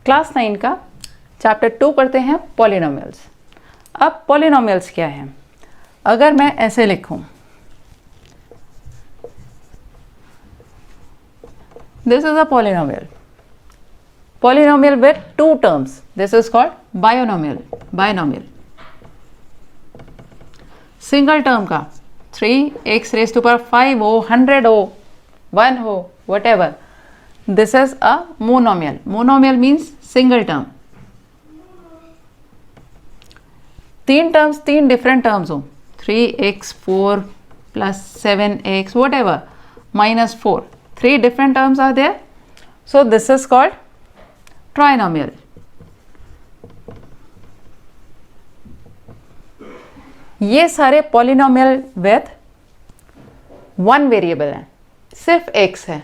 Class 9 का chapter 2 करते हैं पॉलिनोमियल्स। अब पॉलिनोमियल्स क्या है? अगर मैं ऐसे लिखूं, this is a polynomial with to terms, this is called binomial. Single term का 3x raised to power 5 हो, 100 हो, 1 हो, whatever, this is a monomial. Monomial means single term. तीन डिफरेंट टर्म्स हो, 3x 4 plus 7x whatever minus 4, 3 different terms are there, so this is called trinomial. ये सारे polynomial with one variable है, सिर्फ x है।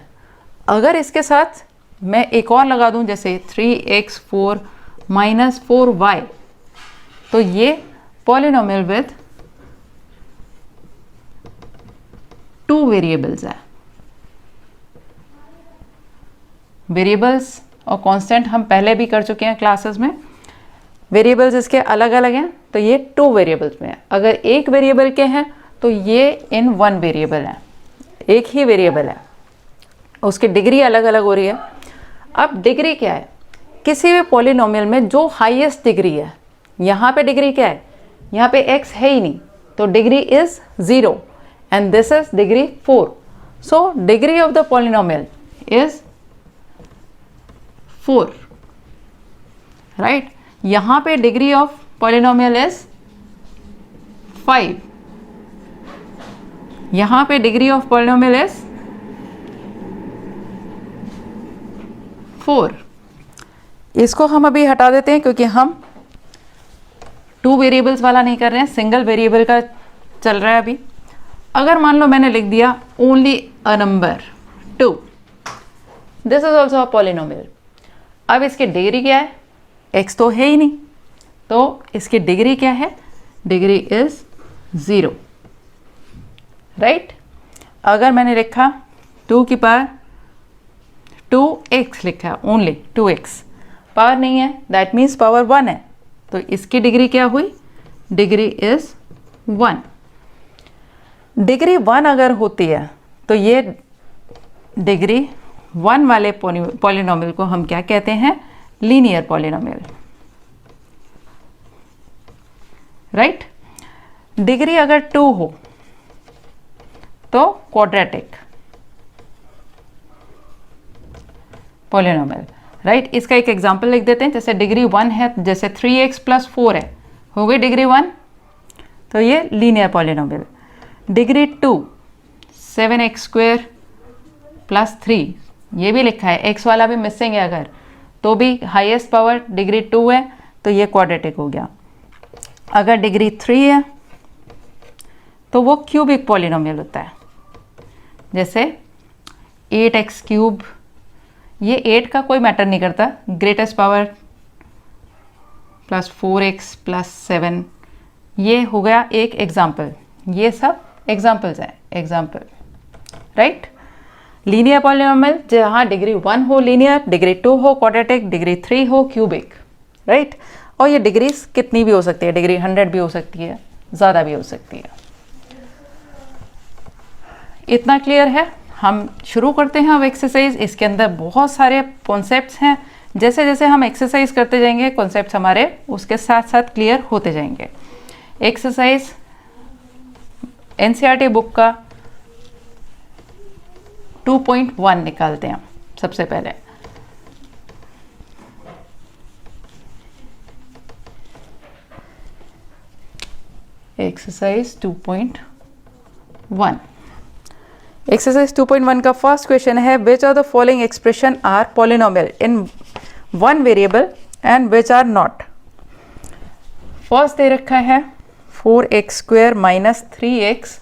अगर इसके साथ मैं एक और लगा दूं जैसे 3x 4 minus 4y, तो ये पॉलिनोमियल विथ टू वेरिएबल्स है। वेरिएबल्स और कांस्टेंट हम पहले भी कर चुके हैं क्लासेस में। वेरिएबल्स इसके अलग अलग हैं, तो ये टू वेरिएबल्स में है। अगर एक वेरिएबल के हैं तो ये इन वन वेरिएबल है, एक ही वेरिएबल है, उसकी डिग्री अलग अलग हो रही है। अब डिग्री क्या है? किसी भी पॉलिनोमियल में जो हाईएस्ट डिग्री है, यहाँ पे डिग्री क्या है? यहाँ पे x है ही नहीं, तो degree is 0 and this is degree 4। So degree of the polynomial is 4, right? यहाँ पे डिग्री ऑफ पॉलिनोमियल इज 5, यहाँ पे डिग्री ऑफ पॉलिनोमियल इज 4। इसको हम अभी हटा देते हैं क्योंकि हम टू वेरिएबल्स वाला नहीं कर रहे हैं, सिंगल वेरिएबल का चल रहा है अभी। अगर मान लो मैंने लिख दिया only a number 2, this is also a polynomial. अब इसकी डिग्री क्या है? x तो है ही नहीं, तो इसकी डिग्री क्या है? Degree is 0, right? अगर मैंने लिखा 2 की पावर 2x लिखा है, ओनली 2x, पावर नहीं है, दैट मीन्स पावर 1 है, तो इसकी डिग्री क्या हुई? Degree is 1। डिग्री 1 अगर होती है तो ये डिग्री 1 वाले पॉलिनोमियल को हम क्या कहते हैं? Linear polynomial, right? डिग्री अगर 2 हो तो क्वाड्रेटिक पॉलिनोमियल, राइट? इसका एक एग्जांपल लिख देते हैं। जैसे डिग्री 1 है, जैसे 3x + 4 है, हो गई डिग्री 1, तो ये लीनियर पॉलिनोमियल। डिग्री 2 7x² + 3, ये भी लिखा है, x वाला भी मिसिंग है अगर, तो भी हाईएस्ट पावर डिग्री 2 है, तो ये क्वाड्रेटिक हो गया। अगर डिग्री 3 है तो वो क्यूबिक पॉलिनोमियल होता है, जैसे 8x³, ये 8 का कोई मैटर नहीं करता, ग्रेटेस्ट पावर + 4x + 7, ये हो गया एक एग्जाम्पल। ये सब एग्जाम्पल्स हैं, एग्जाम्पल, राइट? लीनियर पॉलिनोमियल जहाँ डिग्री 1 हो लीनियर, डिग्री 2 हो क्वाड्रेटिक, डिग्री 3 हो क्यूबिक, राइट? और ये डिग्रीज कितनी भी हो सकती है, डिग्री 100 भी हो सकती है, ज़्यादा भी हो सकती है। इतना क्लियर है? हम शुरू करते हैं अब एक्सरसाइज। इसके अंदर बहुत सारे कॉन्सेप्ट्स हैं, जैसे जैसे हम एक्सरसाइज करते जाएंगे कॉन्सेप्ट्स हमारे उसके साथ साथ क्लियर होते जाएंगे। एक्सरसाइज एनसीईआरटी बुक का 2.1 निकालते हैं सबसे पहले। एक्सरसाइज 2.1, एक्सरसाइज 2.1 का फर्स्ट क्वेश्चन है, which of the following expression are polynomial in one variable and which are not. First दे रखा है 4x² - 3x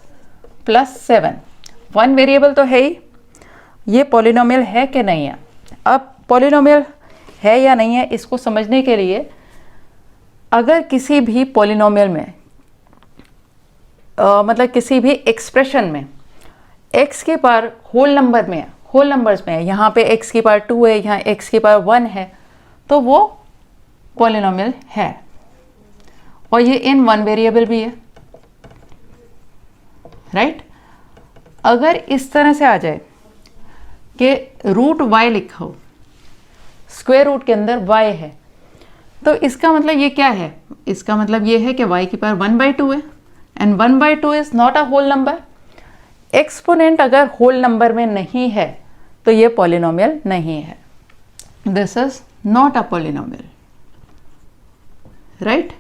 + 7, वन वेरिएबल तो है ही, ये पॉलिनोमियल है कि नहीं है? अब पॉलिनोमियल है या नहीं है इसको समझने के लिए, अगर किसी भी पॉलिनोमियल में मतलब किसी भी एक्सप्रेशन में x की पावर होल नंबर में है, होल नंबर्स में है, यहाँ पे x की पावर 2 है, यहाँ x की पावर 1 है, तो वो पॉलिनोमियल है। और ये इन वन वेरिएबल भी है, राइट। अगर इस तरह से आ जाए कि रूट y लिखा हो, स्क्वायर रूट के अंदर y है, तो इसका मतलब ये क्या है? इसका मतलब ये है कि y की पावर 1/2 है, and 1/2 is not a whole number. Exponent अगर होल नंबर में नहीं है तो ये पॉलिनोमियल नहीं है। This is not a polynomial, right.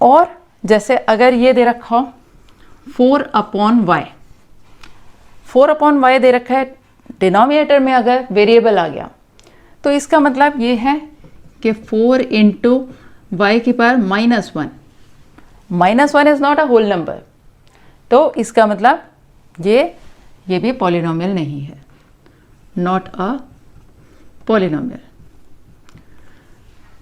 और जैसे अगर ये दे रखा हो 4/y, 4/y दे रखा है, डिनोमिनेटर में अगर वेरिएबल आ गया तो इसका मतलब ये है कि 4 इंटू वाई की power -1, -1 is not a whole number, तो इसका मतलब ये भी पॉलिनोमियल नहीं है, नॉट अ पॉलिनोमियल।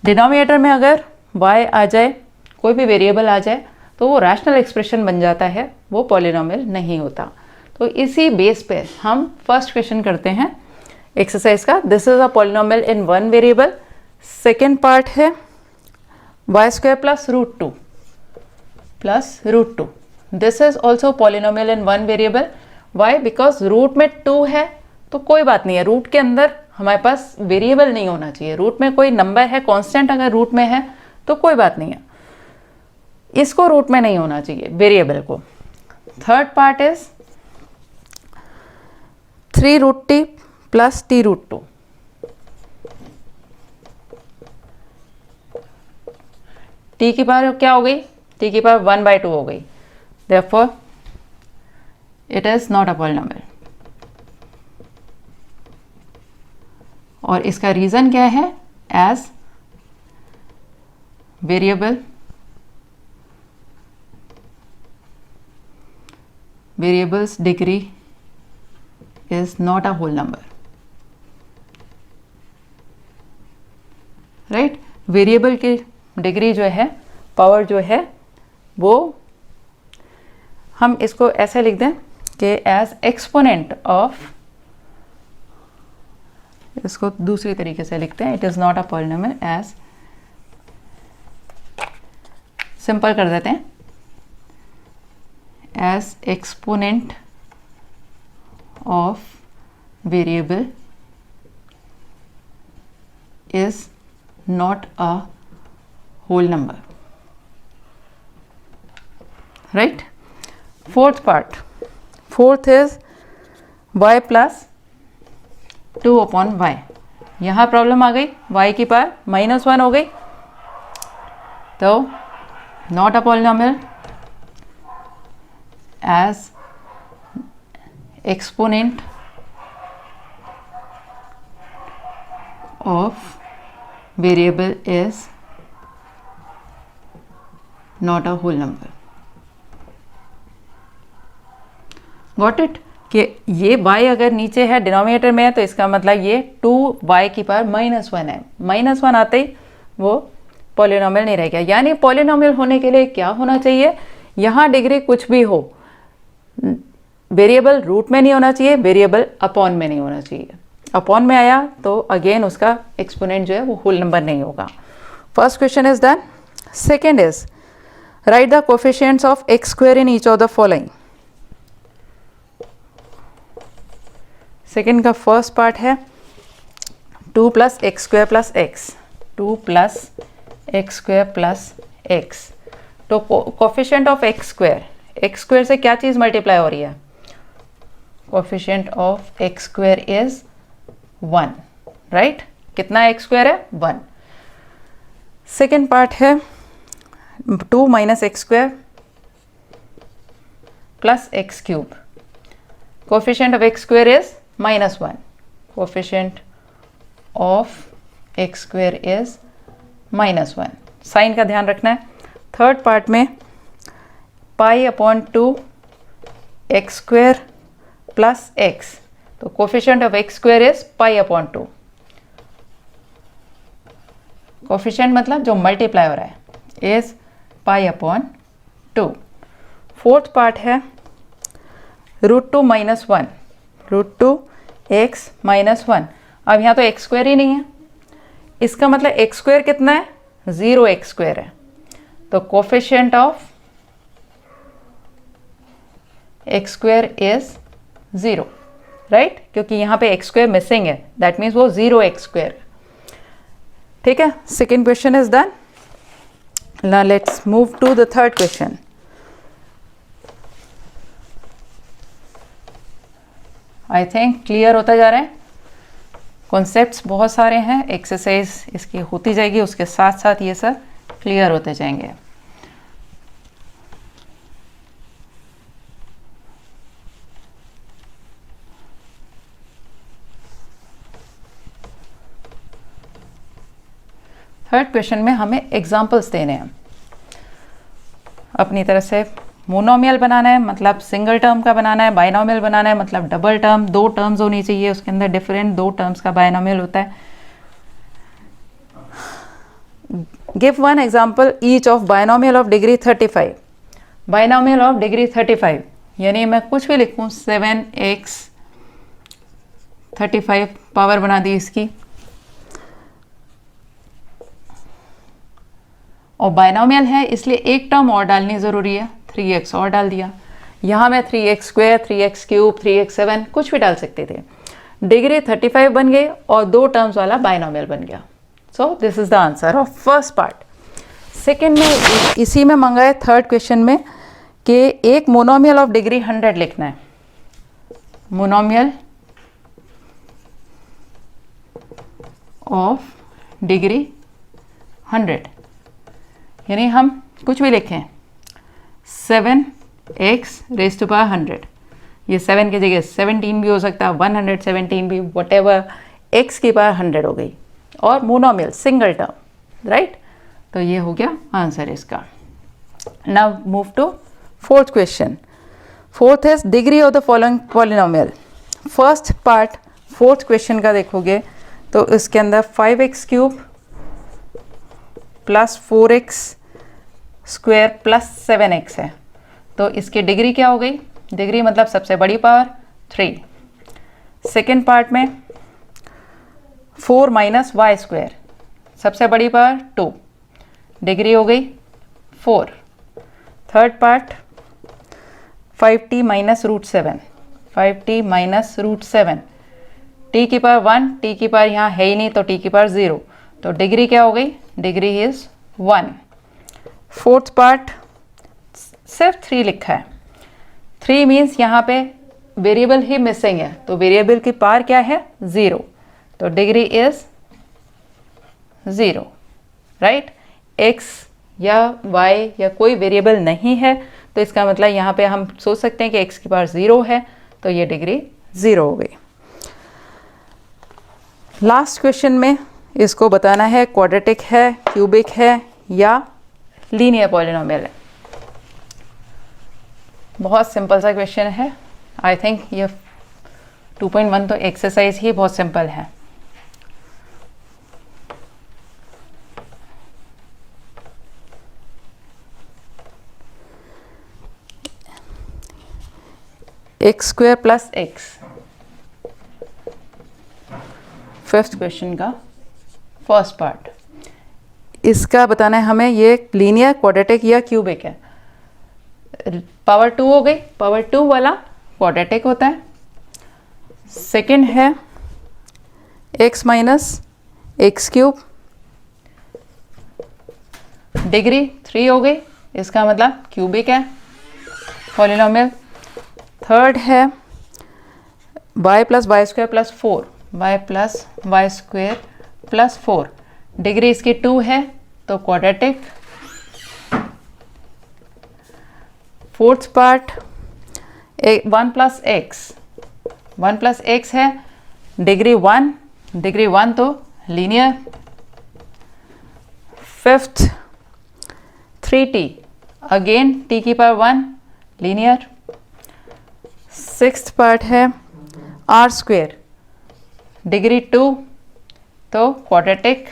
डिनोमिनेटर में अगर y आ जाए, कोई भी वेरिएबल आ जाए, तो वो रैशनल एक्सप्रेशन बन जाता है, वो पॉलिनोमियल नहीं होता। तो इसी बेस पे हम फर्स्ट क्वेश्चन करते हैं एक्सरसाइज का। This is a polynomial in one variable. Second part है y² plus √2 plus √2। This is also polynomial in one variable. Why? Because root में 2 है तो कोई बात नहीं है, रूट के अंदर हमारे पास वेरिएबल नहीं होना चाहिए। रूट में कोई नंबर है, कांस्टेंट अगर रूट में है तो कोई बात नहीं है, इसको रूट में नहीं होना चाहिए, वेरिएबल को। Third part is 3√t plus t√2। t की पावर क्या हो गई? t की पावर 1/2 हो गई। Therefore, it is not a polynomial। और इसका रीजन क्या है? As variables degree is not a whole number, right. Variable की डिग्री जो है, पावर जो है, वो हम इसको ऐसे लिख दें कि एज एक्सपोनेंट ऑफ, इसको दूसरी तरीके से लिखते हैं, it is not a polynomial, as, simple कर देते हैं, as exponent of variable is not a whole number, right. Fourth part, fourth is y plus 2/y। यहाँ प्रॉब्लम आ गई, y की पावर -1 हो गई, तो not a polynomial, as exponent of variable is not a whole number. Got it? कि ये y अगर नीचे है, डिनोमिनेटर में है, तो इसका मतलब ये 2y की पावर -1 है। -1 आते ही वो पॉलिनोमियल नहीं रह गया। यानी पॉलिनोमियल होने के लिए क्या होना चाहिए? यहाँ डिग्री कुछ भी हो, वेरिएबल रूट में नहीं होना चाहिए, वेरिएबल अपॉन में नहीं होना चाहिए। अपॉन में आया तो अगेन उसका एक्सपोनेंट जो है वो होल नंबर नहीं होगा। First question is done. Second is right the coefficients of x² in each of the following. Second का फर्स्ट पार्ट है 2 + x² + x, 2 + x² + x। तो कोफिशिएंट ऑफ x² से क्या चीज़ मल्टीप्लाई हो रही है? Coefficient of x² is 1, right. कितना x² है? 1। सेकेंड पार्ट है 2 - x² + x³। Coefficient of x² is -1, coefficient of x² is -1। Sign का ध्यान रखना है। थर्ड पार्ट में π/2 x² + x, तो coefficient of x² is π/2। Coefficient मतलब जो मल्टीप्लाई हो रहा है इज π/2। फोर्थ पार्ट है √2 - 1, √2 x - 1। अब यहाँ तो एक्स स्क्वायर ही नहीं है, इसका मतलब एक्स स्क्वायर कितना है, 0 एक्स स्क्वायर है, तो coefficient of x square is 0, right, क्योंकि यहाँ पे एक्स स्क्वायर मिसिंग है, दैट मीन्स वो 0 एक्स स्क्वायर। ठीक है, second question is done. Now let's move to the third question. I think clear होता जा रहा है, कॉन्सेप्ट्स बहुत सारे हैं, एक्सरसाइज इसकी होती जाएगी, उसके साथ साथ ये सब क्लियर होते जाएंगे। थर्ड क्वेश्चन में हमें एग्जाम्पल्स देने हैं, अपनी तरह से मोनोमियल बनाना है, मतलब सिंगल टर्म का बनाना है, बाइनोमियल बनाना है, मतलब डबल टर्म, 2 टर्म्स होनी चाहिए उसके अंदर, डिफरेंट 2 टर्म्स का बाइनोमियल होता है। Give one example each of binomial of degree 35। Binomial of degree 35 यानी मैं कुछ भी लिखूं, 7x 35 पावर बना दी इसकी, और बाइनोमियल है इसलिए एक टर्म और डालनी ज़रूरी है, 3x और डाल दिया। यहाँ मैं 3x square, 3x cube, 3x7 कुछ भी डाल सकते थे। डिग्री 35 बन गई और 2 टर्म्स वाला बाइनोमियल बन गया। So this is the answer of first part. Second में इसी में मांगा है थर्ड क्वेश्चन में कि एक मोनोमियल ऑफ डिग्री 100 लिखना है। मोनोमियल ऑफ डिग्री 100 यानी हम कुछ भी लिखें, 7x रेज़ टू पावर 100, ये 7 की जगह 17 भी हो सकता है, 117 भी, वटेवर, x की पावर 100 हो गई, और मोनोमियल सिंगल टर्म, राइट। तो ये हो गया आंसर इसका। Now move to fourth question. Fourth is degree of the following polynomial. First part fourth question का देखोगे तो इसके अंदर 5x cube plus 4x square plus 7x है, तो इसकी डिग्री क्या हो गई, डिग्री मतलब सबसे बड़ी पावर 3। सेकेंड पार्ट में 4 माइनस वाई स्क्वायर, सबसे बड़ी पावर 2, डिग्री हो गई 4। Third part 5t minus root 7, 5t minus root 7, t की पावर 1, t की पावर यहाँ है ही नहीं तो t की पावर 0, तो डिग्री क्या हो गई, डिग्री इज 1। फोर्थ पार्ट सिर्फ 3 लिखा है, 3 मीन्स यहाँ पे वेरिएबल ही मिसिंग है, तो वेरिएबल की पावर क्या है, 0, तो डिग्री इज 0, राइट। x या y या कोई वेरिएबल नहीं है, तो इसका मतलब यहाँ पे हम सोच सकते हैं कि x की पावर 0 है, तो ये डिग्री 0 हो गई। लास्ट क्वेश्चन में इसको बताना है क्वाड्रेटिक है, क्यूबिक है या लीनियर पॉलिनोमियल है। बहुत सिंपल सा क्वेश्चन है, आई थिंक ये 2.1 तो एक्सरसाइज ही बहुत सिंपल है। X square plus x, fifth question का फर्स्ट पार्ट, इसका बताना है हमें ये लीनियर, क्वाड्रेटिक या क्यूबिक है। पावर 2 हो गई, पावर 2 वाला क्वाड्रेटिक होता है। सेकंड है x minus x cube, degree 3 हो गई, इसका मतलब क्यूबिक है पॉलिनोमियल। थर्ड है y plus y square plus 4, y plus y square plus 4, degree इसकी 2 है तो quadratic. Fourth part 1 plus x, 1 plus x है, डिग्री 1, डिग्री 1 तो linear. Fifth 3t, again t की पावर 1, लीनियर। सिक्स्थ पार्ट है r square, degree 2 तो quadratic.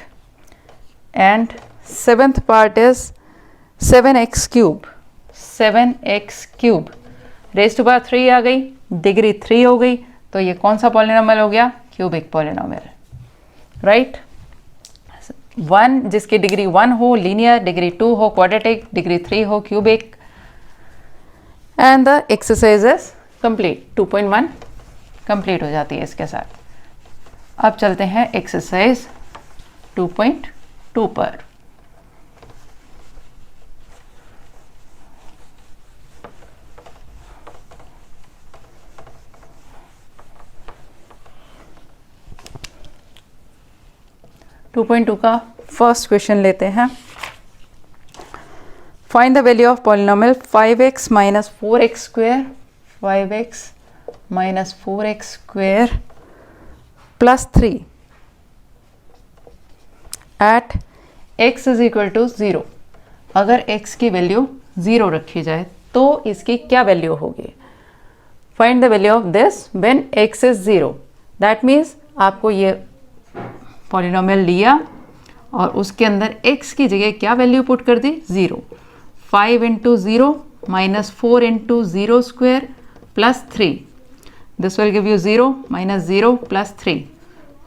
And seventh part is 7x cube, 7x cube, raise to power 3 आ गई, degree 3 हो गई, तो ये कौन सा पॉलिनोमियल हो गया, क्यूबिक पॉलिनोमियल। राइट। 1 जिसकी डिग्री 1 हो लीनियर, डिग्री 2 हो क्वाड्रेटिक, डिग्री 3 हो cubic, and the exercise is complete. 2.1 complete हो जाती है इसके साथ। अब चलते हैं एक्सरसाइज 2.2 पर। टू पॉइंट टू का फर्स्ट क्वेश्चन लेते हैं। Find the value of polynomial 5x minus 4x square, 5x minus 4x square plus 3 at x is equal to 0। अगर x की वैल्यू 0 रखी जाए तो इसकी क्या वैल्यू होगी? Find the value of this when x is 0। That means आपको ये पॉलिनोमियल लिया और उसके अंदर x की जगह क्या वैल्यू पुट कर दी? 0। 5 into 0 minus 4 into 0 square plus 3। This will give you 0 minus 0 plus 3।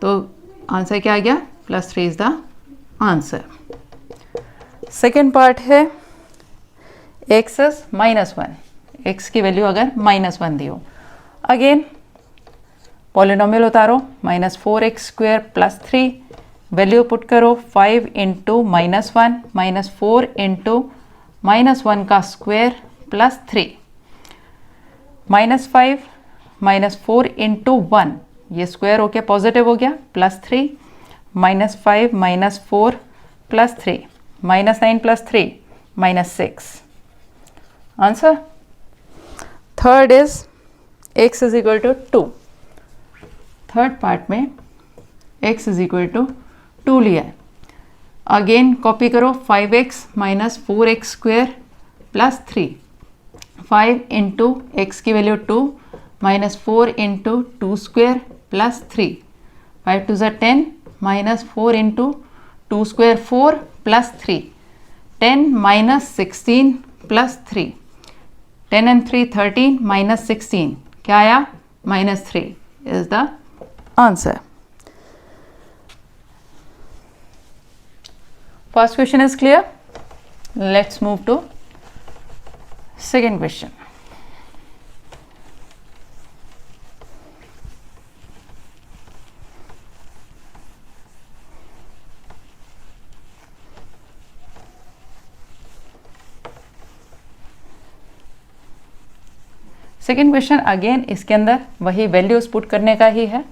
तो आंसर क्या आ गया? Plus 3 is the answer. Second part है x इज माइनस 1। x की वैल्यू अगर माइनस 1 दी हो, अगेन पॉलिनोमियल उतारो, minus 4x square plus 3, value put करो 5 into minus 1 minus 4 into minus 1 का square plus 3, minus 5 minus 4 into 1, ये स्क्वायर होके positive हो गया, plus 3, minus 5 minus 4 plus 3, minus 9 plus 3 minus 6। Answer third is x is equal to 2। Third part में x is equal to 2 लिया है। Again copy करो 5x minus 4x square plus 3, 5 into x की value 2 minus 4 into 2 square plus 3, 5 to ज़ा 10 minus 4 into 2 square 4 plus 3, 10 minus 16 plus 3, 10 and 3 13 minus 16 क्या आया? Minus 3 is the answer. First question is clear. Let's move to second question. Second question again इसके अंदर वही values put करने का ही है।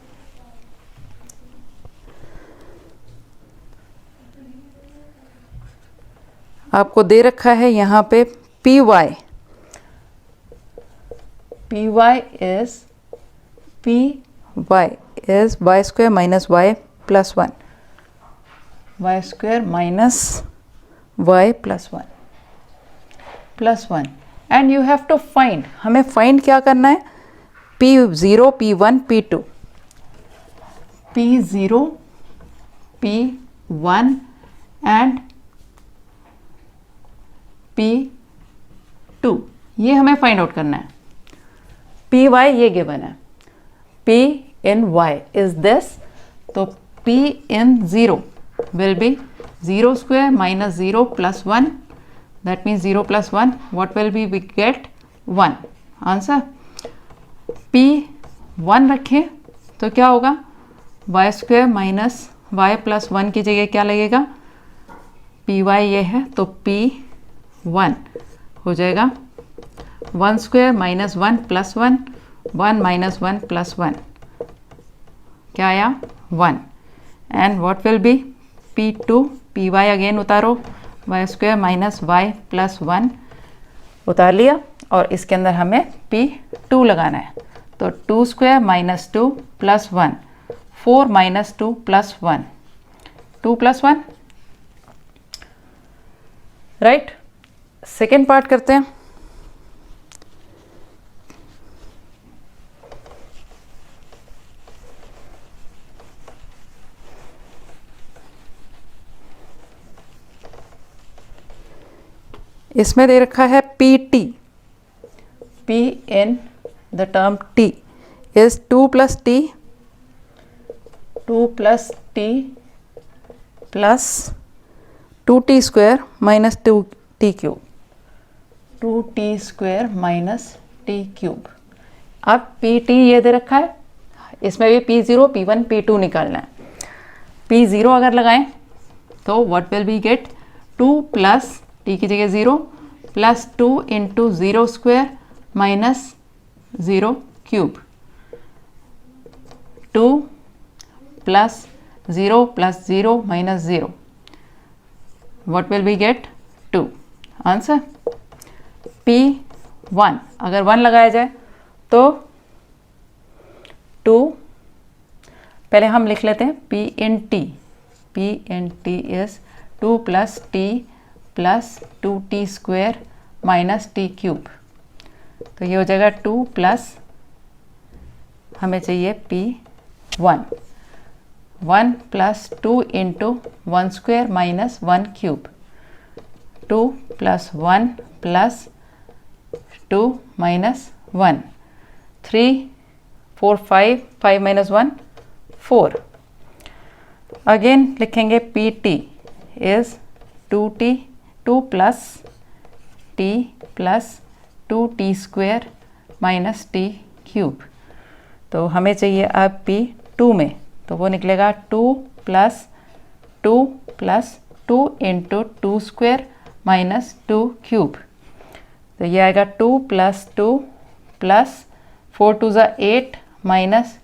आपको दे रखा है यहाँ पे P y is y square minus y plus 1, y square minus y plus 1 and you have to find, हमें फाइंड क्या करना है? P0 P1 P2, P0 P1 and P2 ये हमें फाइंड आउट करना है। पी वाई ये गिवन है, P in y is this, तो P in 0 will be 0 square minus 0 plus 1, that means 0 plus 1 what will be? We get 1। Answer P1 रखें तो क्या होगा? y square minus y plus 1 की जगह क्या लगेगा? पी वाई ये है तो P1 हो जाएगा 1 square minus 1 plus 1, 1 minus 1 plus 1 क्या आया? 1 and what will be? P2 P y again उतारो, y square minus y plus 1 उतार लिया और इसके अंदर हमें P2 लगाना है, तो 2 square minus 2 plus 1, 4 minus 2 plus 1, 2 plus 1 right. Second part करते हैं। इसमें दे रखा है PT, P in the term T is 2 plus T plus 2t square minus 2t cube, 2t square minus t cube. अब pt ये दे रखा है, इसमें भी p0, p1, p2 निकालना है। p0 अगर लगाएं तो what will be get, 2 plus t की जगह 0 plus 2 into 0 square minus 0 cube, 2 plus 0 minus 0, what will be get 2। Answer p1 अगर 1 लगाया जाए तो 2, पहले हम लिख लेते हैं p in t is 2 plus t plus 2t square minus t cube, तो ये हो जाएगा 2 प्लस, हमें चाहिए p1, 1 plus 2 into 1 square minus 1 cube, 2 plus 1 plus 2 minus 1, 3 4 5, 5 minus 1 4। Again लिखेंगे pt is 2t, 2 plus t plus 2t square minus t cube, तो हमें चाहिए अब p2 में, तो वो निकलेगा 2 plus 2 into 2 square minus 2 cube, तो ये आएगा 2 प्लस 2 प्लस 4 2 ज़ा 8 माइनस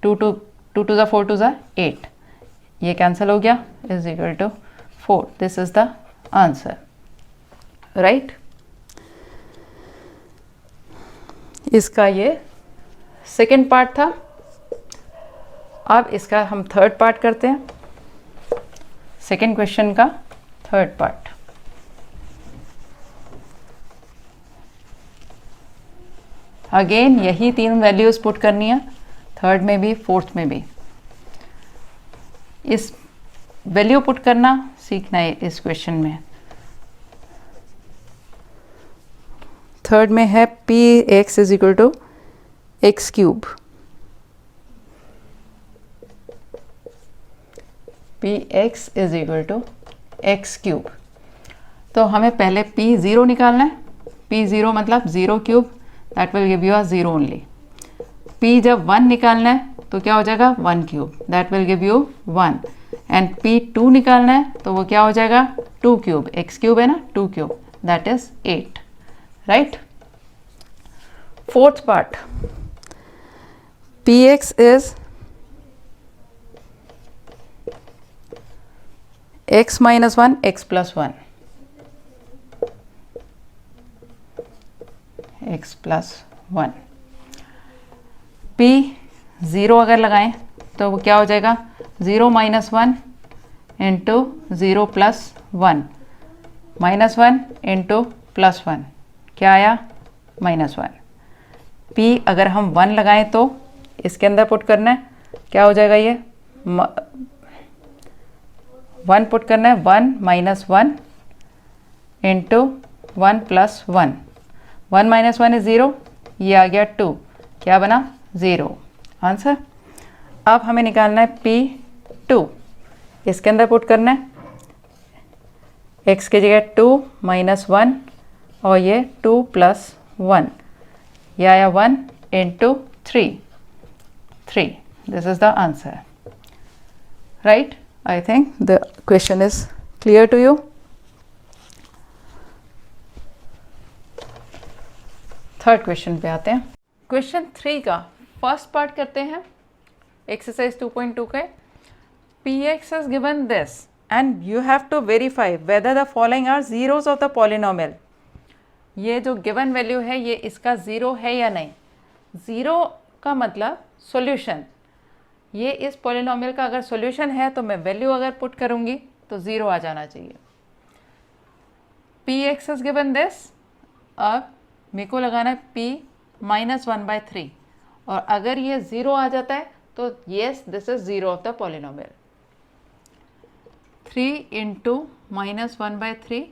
2 2 2 ज़ा 4 2 ज़ा 8, ये कैंसिल हो गया, is equal to 4। This is the answer, right. इसका ये सेकेंड पार्ट था। अब इसका हम थर्ड पार्ट करते हैं, सेकेंड क्वेश्चन का थर्ड पार्ट। अगेन यही 3 वैल्यूज पुट करनी है, थर्ड में भी फोर्थ में भी। इस वैल्यू पुट करना सीखना है इस क्वेश्चन में। थर्ड में है px is equal to x cube, px is equal to x cube, तो हमें पहले p0 निकालना है। p0 मतलब 0 cube, that will give you a 0 only. p जब 1 निकालना है तो क्या हो जाएगा 1 cube, that will give you 1। And p2 निकालना है तो वो क्या हो जाएगा 2 क्यूब, x क्यूब है ना, 2 cube, that is 8, right. Fourth part, px is x minus 1 x plus 1, x plus 1। p0 अगर लगाएं तो वो क्या हो जाएगा 0 minus 1 into 0 plus 1, minus 1 into plus 1, क्या आया माइनस 1। p अगर हम 1 लगाएं तो इसके अंदर पुट करना है, क्या हो जाएगा ये 1 पुट करना है, 1 minus 1 into 1 plus 1, 1 minus 1 is 0, ये आ गया 2, क्या बना 0, आंसर। अब हमें निकालना है p2, इसके अंदर पुट करना है, x की जगह 2 माइनस 1 और ये 2 प्लस 1, ये आया 1 into 3, this is the answer, right. I think the question is clear to you. Third question पे आते हैं। क्वेश्चन 3 का फर्स्ट पार्ट करते हैं, एक्सरसाइज 2.2 के। px is given this and you have to verify whether the following are zeros of the polynomial. ये जो given value है ये इसका ज़ीरो है या नहीं। ज़ीरो का मतलब सॉल्यूशन, ये इस पॉलिनोमियल का अगर सॉल्यूशन है तो मैं वैल्यू अगर पुट करूंगी तो 0 आ जाना चाहिए। px is given this, अब मेरे को लगाना है p माइनस 1/3, और अगर ये 0 आ जाता है तो yes this is 0 of the polynomial. 3 into minus 1/3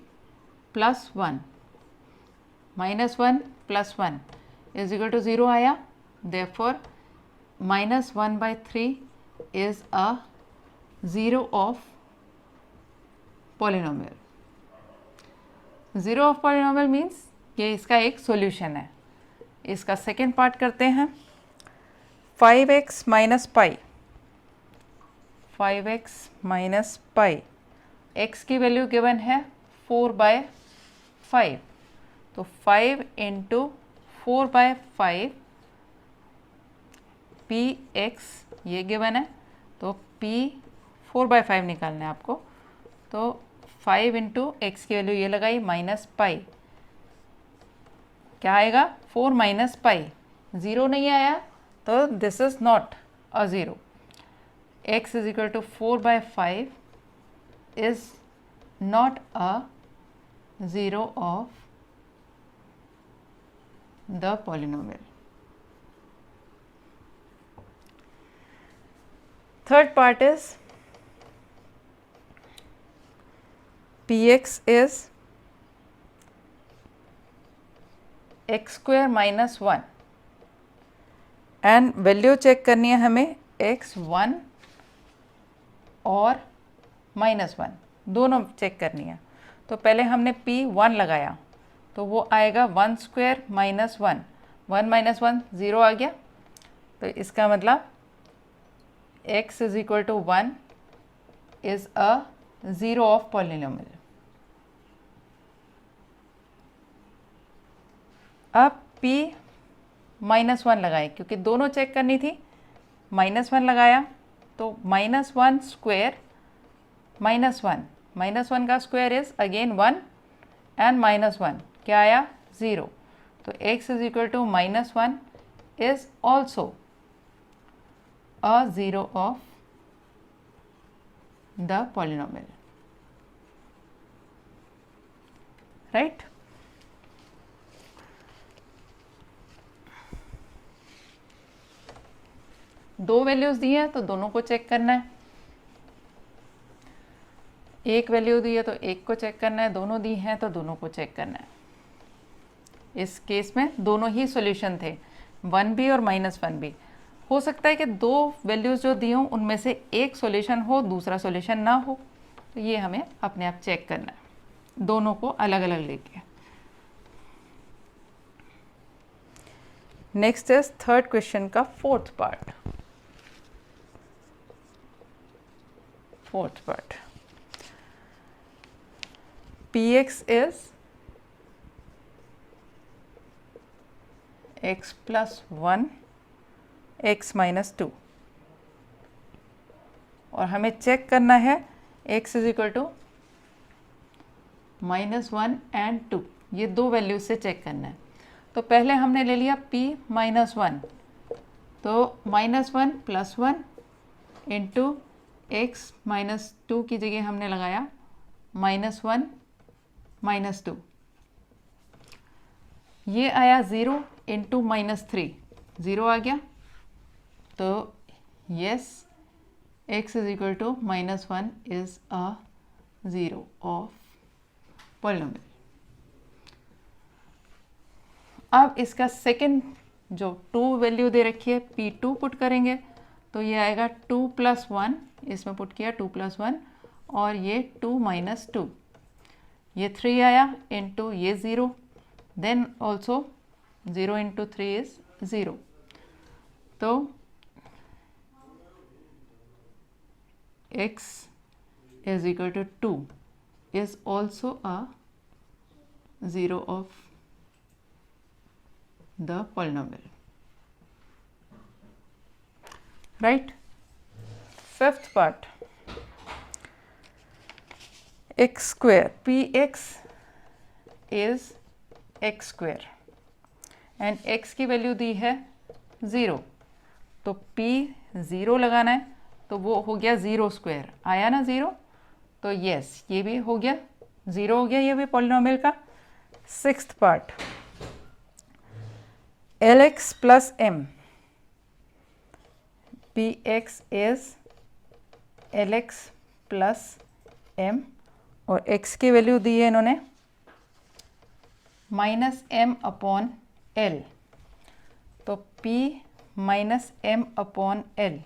plus 1, minus 1 plus 1 is equal to 0 आया, therefore minus 1/3 is a 0 of polynomial. Zero of polynomial means ये इसका एक सॉल्यूशन है। इसका सेकेंड पार्ट करते हैं। 5x minus pi, 5x minus pi, x की value given है 4/5, तो 5 इंटू 4/5 px ये गिवन है, तो p 4/5 निकालना है आपको, तो 5 इंटू एक्स की वैल्यू ये लगाई माइनस पाई, क्या आएगा 4 माइनस पाई, ज़ीरो नहीं आया तो this is not a zero. x is equal to 4/5 is not a zero of the polynomial. Third part is px is x square minus 1 and value check करनी है हमें x1 और -1 दोनों check करनी है। तो पहले हमने p1 लगाया तो वो आएगा 1 स्क्वायर माइनस 1, 1 माइनस 1 ज़ीरो आ गया, तो इसका मतलब x is equal to 1 is a zero of polynomial. अब p -1 लगाए क्योंकि दोनों चेक करनी थी, -1 लगाया तो -1 स्क्वायर -1, -1 का स्क्वायर इज अगेन 1 एंड -1 क्या आया 0, तो x is equal to -1 is also a zero of the polynomial, right. दो वैल्यूज दी हैं तो दोनों को चेक करना है, एक वैल्यू दी है तो एक को चेक करना है, दोनों दी हैं तो दोनों को चेक करना है। इस केस में दोनों ही सॉल्यूशन थे, 1 भी और -1 भी। हो सकता है कि दो वैल्यूज जो दी हों उनमें से एक सॉल्यूशन हो दूसरा सॉल्यूशन ना हो, तो ये हमें अपने आप चेक करना है दोनों को अलग अलग लेके। नेक्स्ट इज थर्ड क्वेश्चन का fourth part. px is x plus 1 x minus 2 और हमें चेक करना है x is equal to -1 and 2, ये दो वैल्यू से चेक करना है। तो पहले हमने ले लिया p -1, तो -1 + 1 इंटू x -2 की जगह हमने लगाया -1 -2, ये आया 0 इंटू -3, 0 आ गया, तो yes x is equal to -1 is a zero of polynomial. अब इसका सेकंड जो 2 वैल्यू दे रखी है p2 पुट करेंगे तो ये आएगा 2 + 1, इसमें पुट किया 2 + 1 और ये 2 - 2, ये 3 आया इंटू ये 0, देन ऑल्सो 0 इंटू 3 इज 0, तो x is equal to 2 is also a zero of the polynomial, right. Fifth part, x square, px is x square and x की वैल्यू दी है 0, तो p 0 लगाना है तो वो हो गया 0 स्क्वायर, आया ना 0, तो यस ये भी हो गया 0 हो गया, ये भी पॉलिनोमियल का। Sixth part, lx plus m, px is lx plus m और x की वैल्यू दी है इन्होंने -m/l, तो p -m/l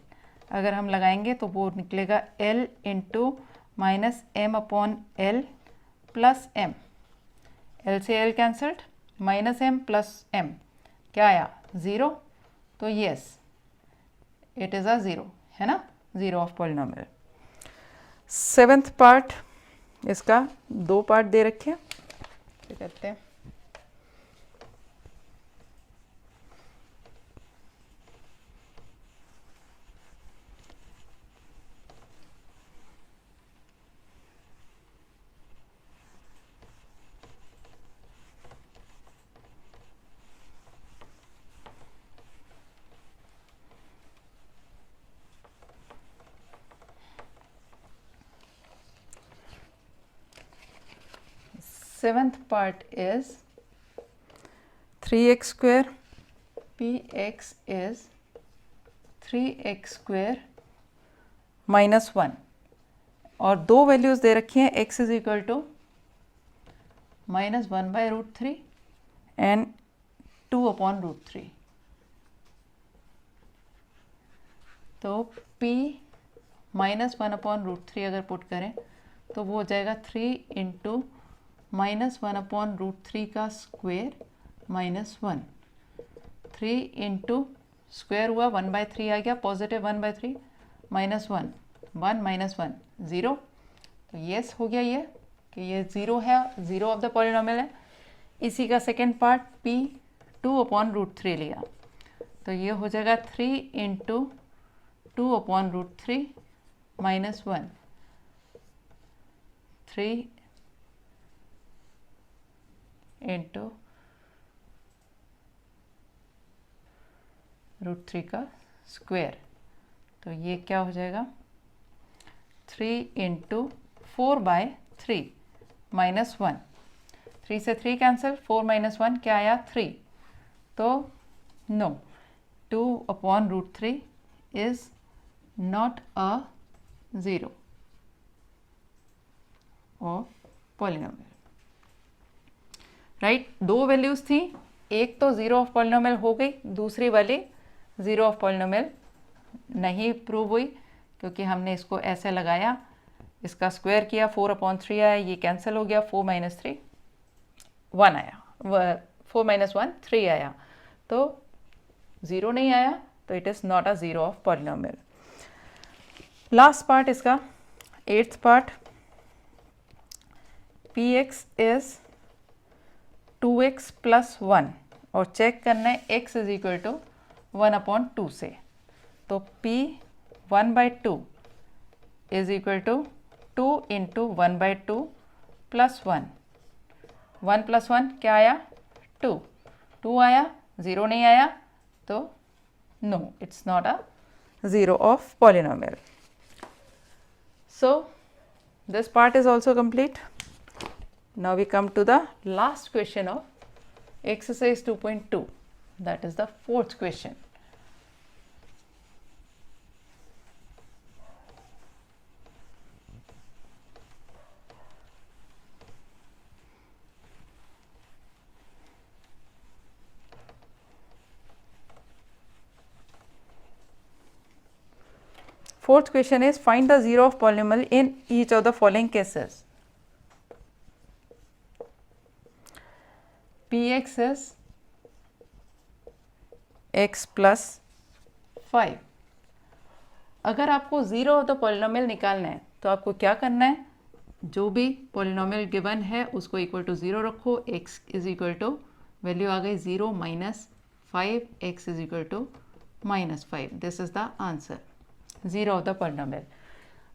अगर हम लगाएंगे तो वो निकलेगा l into minus m upon l plus m, l से l cancelled, minus m plus m क्या आया 0, तो यस इट इज़ अ 0, है ना, 0 ऑफ पॉलिनोमियल। 7th पार्ट, इसका 2 पार्ट दे रखे हैं, क्या कहते हैं, seventh part is 3x square, px is 3x square minus 1, और 2 वैल्यूज दे रखी हैं, x is equal to minus 1/√3 and 2 upon √3। तो p माइनस 1 अपॉन √3 अगर पुट करें तो वो हो जाएगा 3 इंटू माइनस 1 अपॉन √3 का स्क्वेयर माइनस 1, 3 इंटू स्क्वेयर हुआ 1/3 आ गया, पॉजिटिव 1/3 माइनस 1, 1 माइनस 1 0, तो येस हो गया ये कि ये 0 है, 0 ऑफ द पॉलिनोमियल है। इसी का सेकेंड पार्ट p 2 अपॉन √3 लिया, तो ये हो जाएगा 3 इंटू 2 अपॉन √3 माइनस 1, 3 इंटू √3 का स्क्वायर, तो ये क्या हो जाएगा 3 इंटू 4/3 माइनस 1, 3 से 3 कैंसिल, 4 माइनस 1 क्या आया 3, तो no 2 upon √3 is not a 0 of polynomial, right. 2 values थी, एक तो 0 ऑफ पॉलिनोमियल हो गई, दूसरी वाली 0 ऑफ पॉलिनोमियल नहीं प्रूव हुई क्योंकि हमने इसको ऐसे लगाया, इसका स्क्वायर किया, 4/3 आया, ये कैंसिल हो गया, 4 माइनस 3 1 आया, 4 माइनस 1 3 आया, तो 0 नहीं आया, तो it is not a 0 of polynomial. Last part इसका 8th part, px is 2x plus 1 और चेक करना है x इज इक्वल टू 1/2 से, तो p 1/2 is equal to 2 into 1/2 plus 1, 1 plus 1 क्या आया 2, 2 आया, 0 नहीं आया, तो no it's not a 0 of polynomial. So this part is also complete. Now we come to the last question of exercise 2.2, that is the 4th question. Fourth question is find the 0 of polynomial in each of the following cases. px is x plus 5। अगर आपको 0 of the polynomial निकालना है तो आपको क्या करना है, जो भी पॉलिनोमियल गिवन है उसको इक्वल टू 0 रखो, x is equal to value आ गई 0 minus 5, x is equal to minus 5, this is the answer 0 of the polynomial.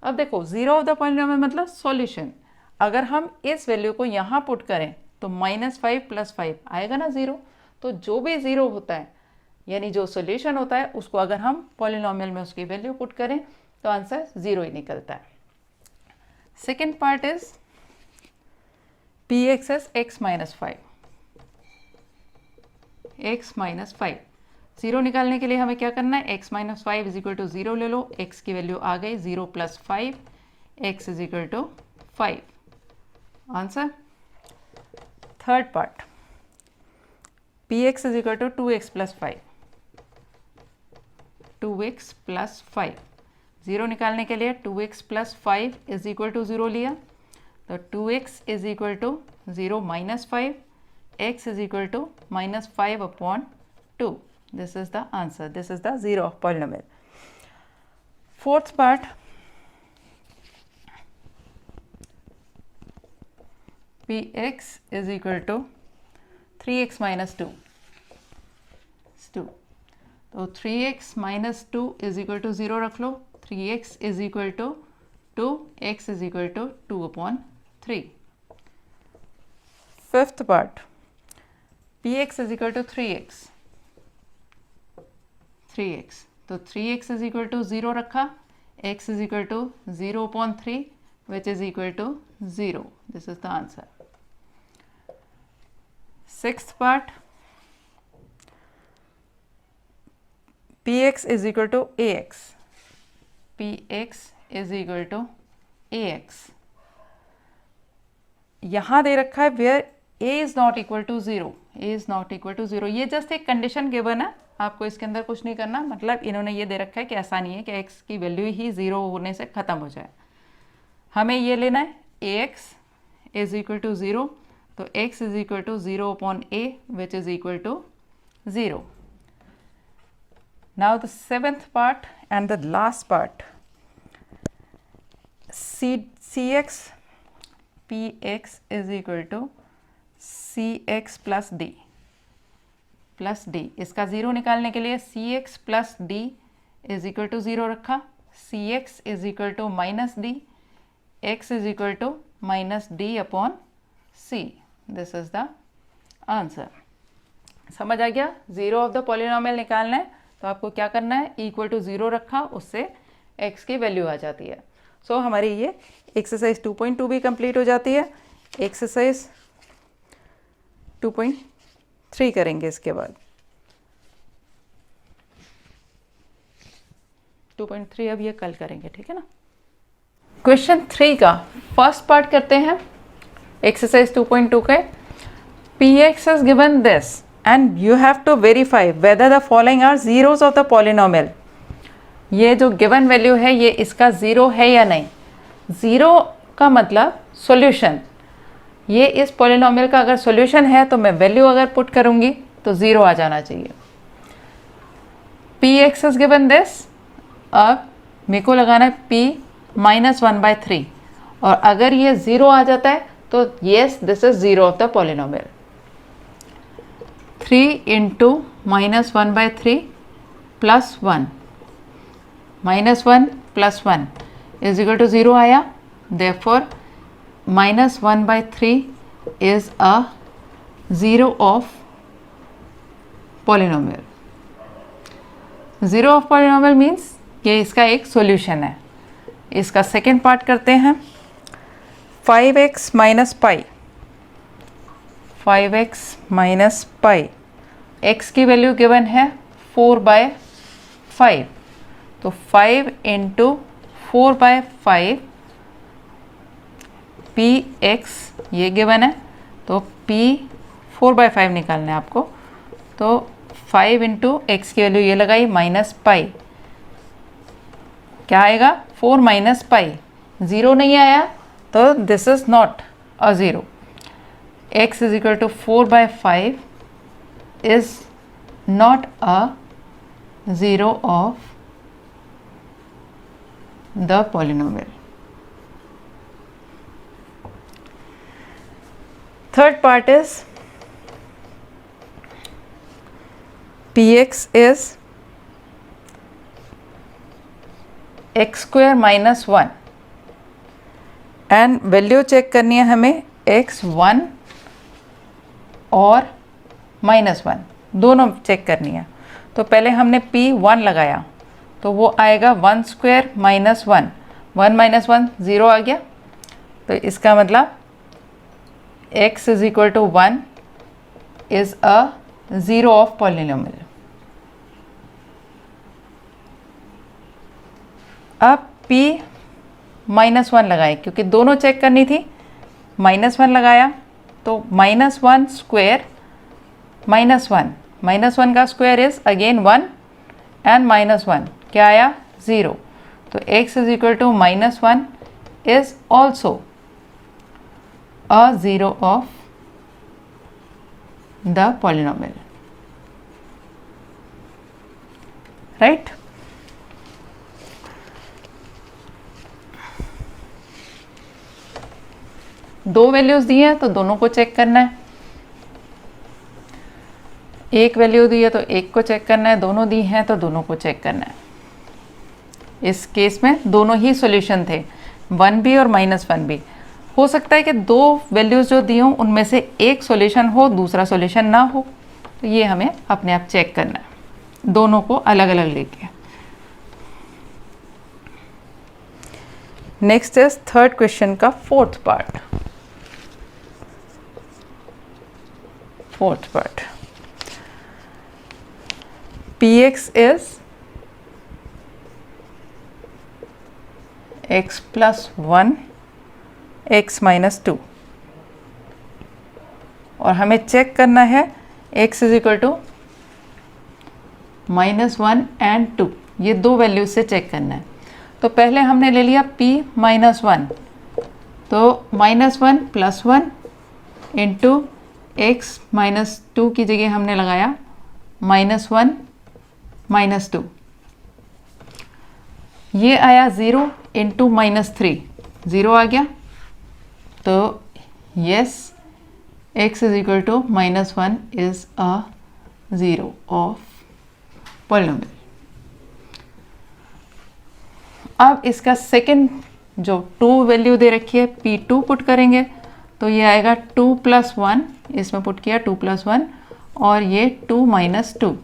अब देखो 0 ऑफ द पॉलिनोमियल मतलब सॉल्यूशन, अगर हम इस वैल्यू को यहाँ पुट करें तो -5 + 5 आएगा ना 0, तो जो भी 0 होता है यानी जो सॉल्यूशन होता है उसको अगर हम पॉलिनोमियल में उसकी वैल्यू पुट करें तो आंसर 0 ही निकलता है। Second part is px is x minus 5, x minus 5, 0 निकालने के लिए हमें क्या करना है, x minus 5 is equal to 0 ले लो, x की वैल्यू आ गई 0 + 5, x is equal to 5, answer. Third part px is equal to 2x + 5, 2x + 5, zero निकालने के लिए 2x plus 5 is equal to 0 लिया, तो 2x is equal to 0 minus 5, x is equal to minus 5 upon 2. This is the answer. This is the zero of polynomial. Fourth part, px is equal to 3x minus 2. It's 2. तो 3x minus 2 is equal to 0 रख लो. 3x is equal to 2, x is equal to 2 upon 3. Fifth part, px is equal to 3x. 3x, तो 3x is equal to 0 रखा, x is equal to 0 upon 3 which is equal to 0. This is the answer. Sixth part, px is equal to ax. px is equal to ax. यहाँ दे रखा है where a is not equal to 0. a is not equal to 0. ये just एक condition given है, आपको इसके अंदर कुछ नहीं करना. मतलब इन्होंने ये दे रखा है कि ऐसा नहीं है कि x की वैल्यू ही 0 होने से ख़त्म हो जाए. हमें ये लेना है ax इज इक्वल टू 0, तो x is equal to 0 upon a which is equal to 0. Now the seventh part and the last part, cx px is equal to cx plus d plus d. इसका ज़ीरो निकालने के लिए cx plus d is equal to 0 रखा, cx is equal to minus d, x is equal to minus d upon c. This is the answer. समझ आ गया? Zero of the polynomial निकालना है तो आपको क्या करना है, इक्वल टू 0 रखा, उससे x की वैल्यू आ जाती है. सो हमारी ये एक्सरसाइज 2.2 भी कंप्लीट हो जाती है. एक्सरसाइज 2.3 करेंगे इसके बाद. 2.3 अब ये कल करेंगे, ठीक है ना. क्वेश्चन 3 का फर्स्ट पार्ट करते हैं एक्सरसाइज 2.2 के. px is given this and you have to verify whether the following are zeros of the polynomial. ये जो गिवन वैल्यू है ये इसका ज़ीरो है या नहीं. ज़ीरो का मतलब सॉल्यूशन. ये इस पॉलिनोमियल का अगर सॉल्यूशन है तो मैं वैल्यू अगर पुट करूंगी तो 0 आ जाना चाहिए. px is given this. अब मेरे को लगाना है p माइनस 1/3 और अगर ये 0 आ जाता है तो yes this is 0 of the polynomial. 3 into minus 1/3 plus 1 minus 1 plus 1 is equal to 0 आया. Therefore minus 1/3 is a zero of polynomial. Zero of polynomial means ये इसका एक solution है. इसका second part करते हैं. 5x minus pi. 5x minus pi. x की value given है 4/5. तो 5 इंटू 4/5 px ये गिवन है, तो p 4/5 निकालना है आपको. तो 5 इंटू एक्स की वैल्यू ये लगाई माइनस पाई, क्या आएगा 4 माइनस पाई. 0 नहीं आया तो this is not a zero. x is equal to 4/5 is not a zero of the polynomial. Third part is px is x square minus 1 and value check करनी है हमें x1 और -1 दोनों चेक करनी है. तो पहले हमने p1 लगाया तो वो आएगा 1 स्क्वायर माइनस 1. 1 माइनस 1 0 आ गया. तो इसका मतलब x is equal to 1 is a zero of polynomial. अब p -1 लगाए क्योंकि दोनों चेक करनी थी. -1 लगाया तो -1 स्क्वायर -1 -1 का स्क्वायर इज अगेन 1 एंड -1 क्या आया 0. तो x is equal to -1 is also a zero of the polynomial, right. दो वैल्यूज दी हैं तो दोनों को चेक करना है, एक वैल्यू दी है तो एक को चेक करना है, दोनों दी हैं तो दोनों को चेक करना है। इस केस में दोनों ही सॉल्यूशन थे, 1b और -1b। हो सकता है कि दो वैल्यूज जो दी हों उनमें से एक सॉल्यूशन हो, दूसरा सॉल्यूशन ना हो, तो ये हमें अपने आप चेक करना है दोनों को अलग अलग लेके। नेक्स्ट इज थर्ड क्वेश्चन का fourth part. px is x plus 1 x minus 2 और हमें चेक करना है x is equal to -1 and 2, ये दो वैल्यूज से चेक करना है। तो पहले हमने ले लिया p -1, तो -1 + 1 इंटू x -2 की जगह हमने लगाया -1 -2, ये आया 0 इंटू -3, 0 आ गया। तो yes, x is equal to -1 is a zero of polynomial. अब इसका सेकंड जो 2 वैल्यू दे रखी है p2 पुट करेंगे, तो ये आएगा 2 + 1, इसमें पुट किया 2 + 1 और ये 2 - 2,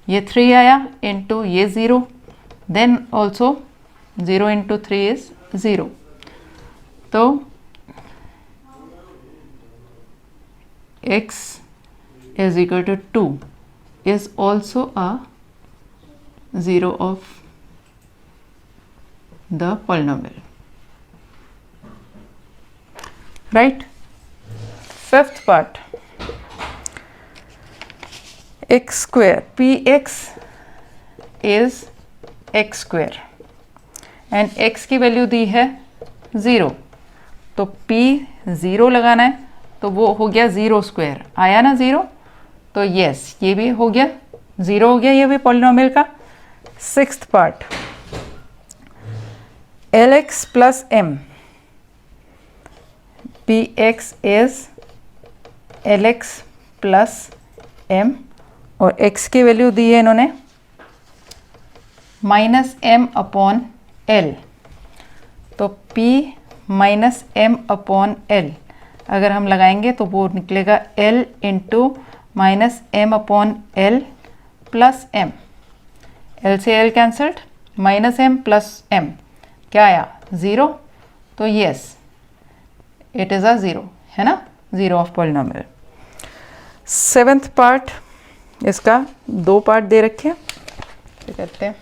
ये 3 आया इंटू ये 0, देन ऑल्सो 0 इंटू 3 इज 0। तो x is equal to 2 is also a zero of the polynomial, right. Fifth part, x square, px is x square and x की वैल्यू दी है 0, तो p 0 लगाना है, तो वो हो गया 0 स्क्वायर, आया ना 0, तो यस ये भी हो गया 0 हो गया, ये भी पॉलिनोमियल का। Sixth part, lx plus m, px is lx plus m और x की वैल्यू दी है इन्होंने -m/l, तो p -m/l अगर हम लगाएंगे तो वो निकलेगा l into -m/l plus m, l से l cancelled, -m plus m क्या आया 0, तो yes it is a zero, है ना, zero of polynomial. Seventh part, इसका 2 पार्ट दे रखे हैं, क्या कहते हैं,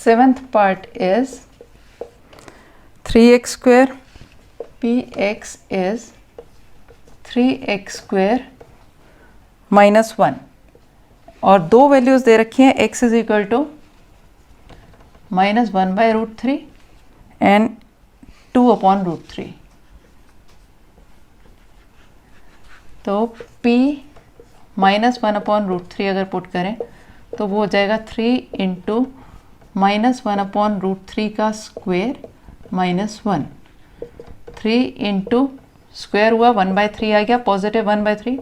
seventh part is 3x square, px is 3x square minus 1 और 2 वैल्यूज दे रखी हैं, x is equal to -1/√3 and 2/√3, तो p -1/√3 अगर पुट करें तो वो हो जाएगा 3 इंटू -1/√3 का स्क्वायर -1, 3 इंटू स्क्वायर हुआ 1/3 आ गया, पॉजिटिव 1/3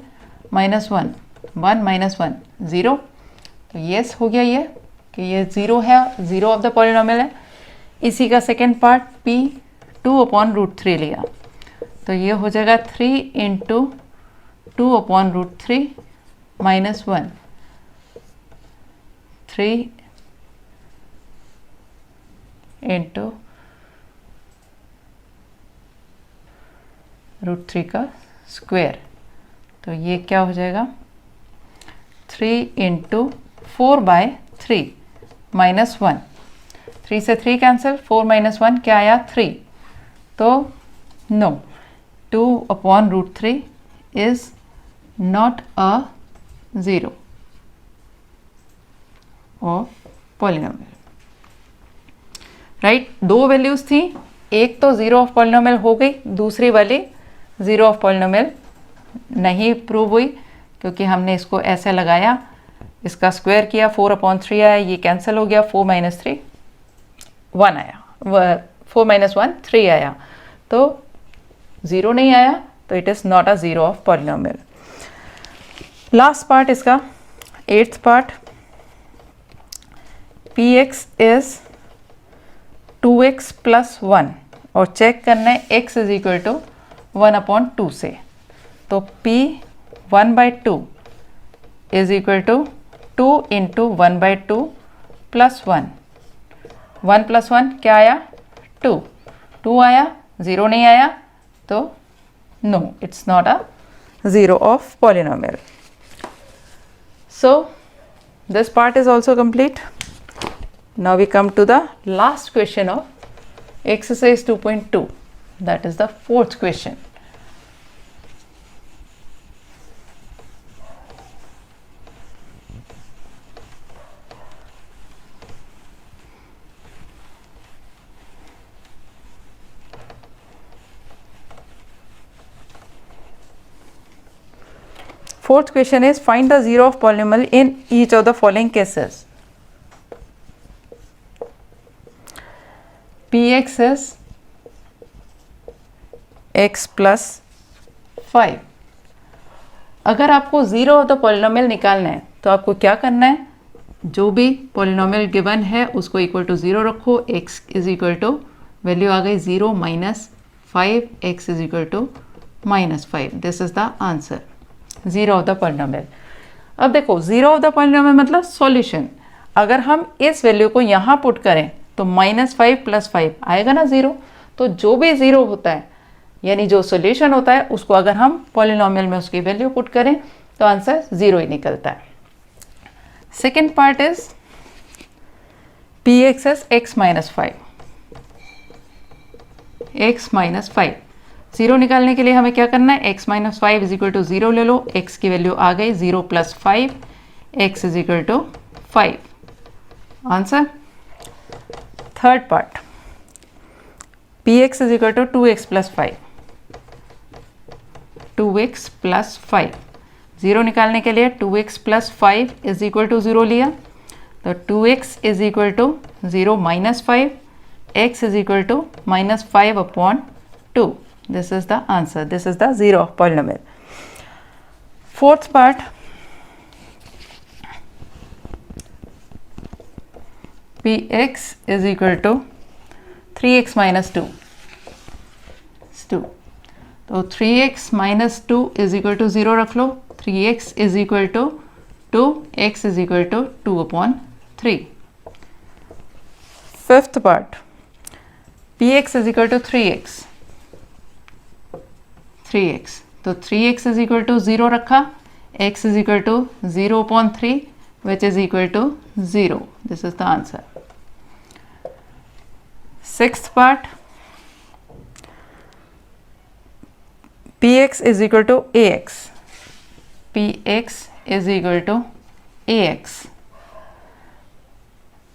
-1, 1 - 1 0, तो यस हो गया ये कि ये 0 है, 0 ऑफ द पॉलिनोमियल है। इसी का सेकेंड पार्ट p 2/√3 लिया, तो ये हो जाएगा 3 इंटू 2/√3 -1, 3 इंटू √3 का स्क्वायर। तो ये क्या हो जाएगा 3 × 4/3 -1, 3 से 3 कैंसिल, 4 - 1 क्या आया 3। तो no, 2/√3 is not a zero of polynomial. Right, दो वैल्यूज थी, एक तो ज़ीरो ऑफ पॉलिनोमियल हो गई, दूसरी वाली ज़ीरो ऑफ पॉलिनोमियल नहीं प्रूव हुई क्योंकि हमने इसको ऐसे लगाया, इसका स्क्वायर किया, 4/3 आया, ये कैंसिल हो गया, 4 - 3 1 आया, 4 - 1 3 आया, तो ज़ीरो नहीं आया, तो it is not a zero of polynomial. Last part इसका 8th part, px is 2x + 1 और चेक करना है x = 1/2 से। तो p 1/2 इज इक्वल टू 2 × 1/2 + 1, 1 + 1 क्या आया 2, 2 आया, 0 नहीं आया, तो no, it's not a zero of polynomial. So this part is also complete. Now we come to the last question of exercise 2.2, that is the 4th question. Fourth question is find the zero of polynomial in each of the following cases. Px is x + 5। अगर आपको zero of the polynomial निकालना है तो आपको क्या करना है, जो भी पॉलिनोमियल गिवन है उसको इक्वल टू ज़ीरो रखो, x = वैल्यू आ गई 0 - 5, x = -5। This is the answer, zero of the polynomial. अब देखो, ज़ीरो ऑफ द पॉलिनोमियल मतलब सॉल्यूशन। अगर हम इस वैल्यू को यहाँ पुट करें तो -5 + 5 आएगा ना ज़ीरो। तो जो भी ज़ीरो होता है, यानी जो सॉल्यूशन होता है, उसको अगर हम पॉलिनोमियल में उसकी वैल्यू पुट करें तो आंसर ज़ीरो ही निकलता है। Second part is px is x - 5, x - 5। Zero निकालने के लिए हमें क्या करना है, x - 5 = 0 ले लो, x की वैल्यू आ गई 0 + 5, x = 5 answer. Third part, px = 2x + 5, 2x + 5। Zero निकालने के लिए 2x + 5 = 0 लिया, तो 2x = 0 - 5, x = -5/2। This is the answer. This is the zero of polynomial. Fourth part, px = 3x - 2 is 2। तो 3x - 2 = 0 रख लो, 3x = 2, x = 2/3। Fifth part, px = 3x, 3x। तो 3x = 0 रखा, x = 0/3 which is equal to 0। This is the answer। Sixth part, px = ax, px = ax।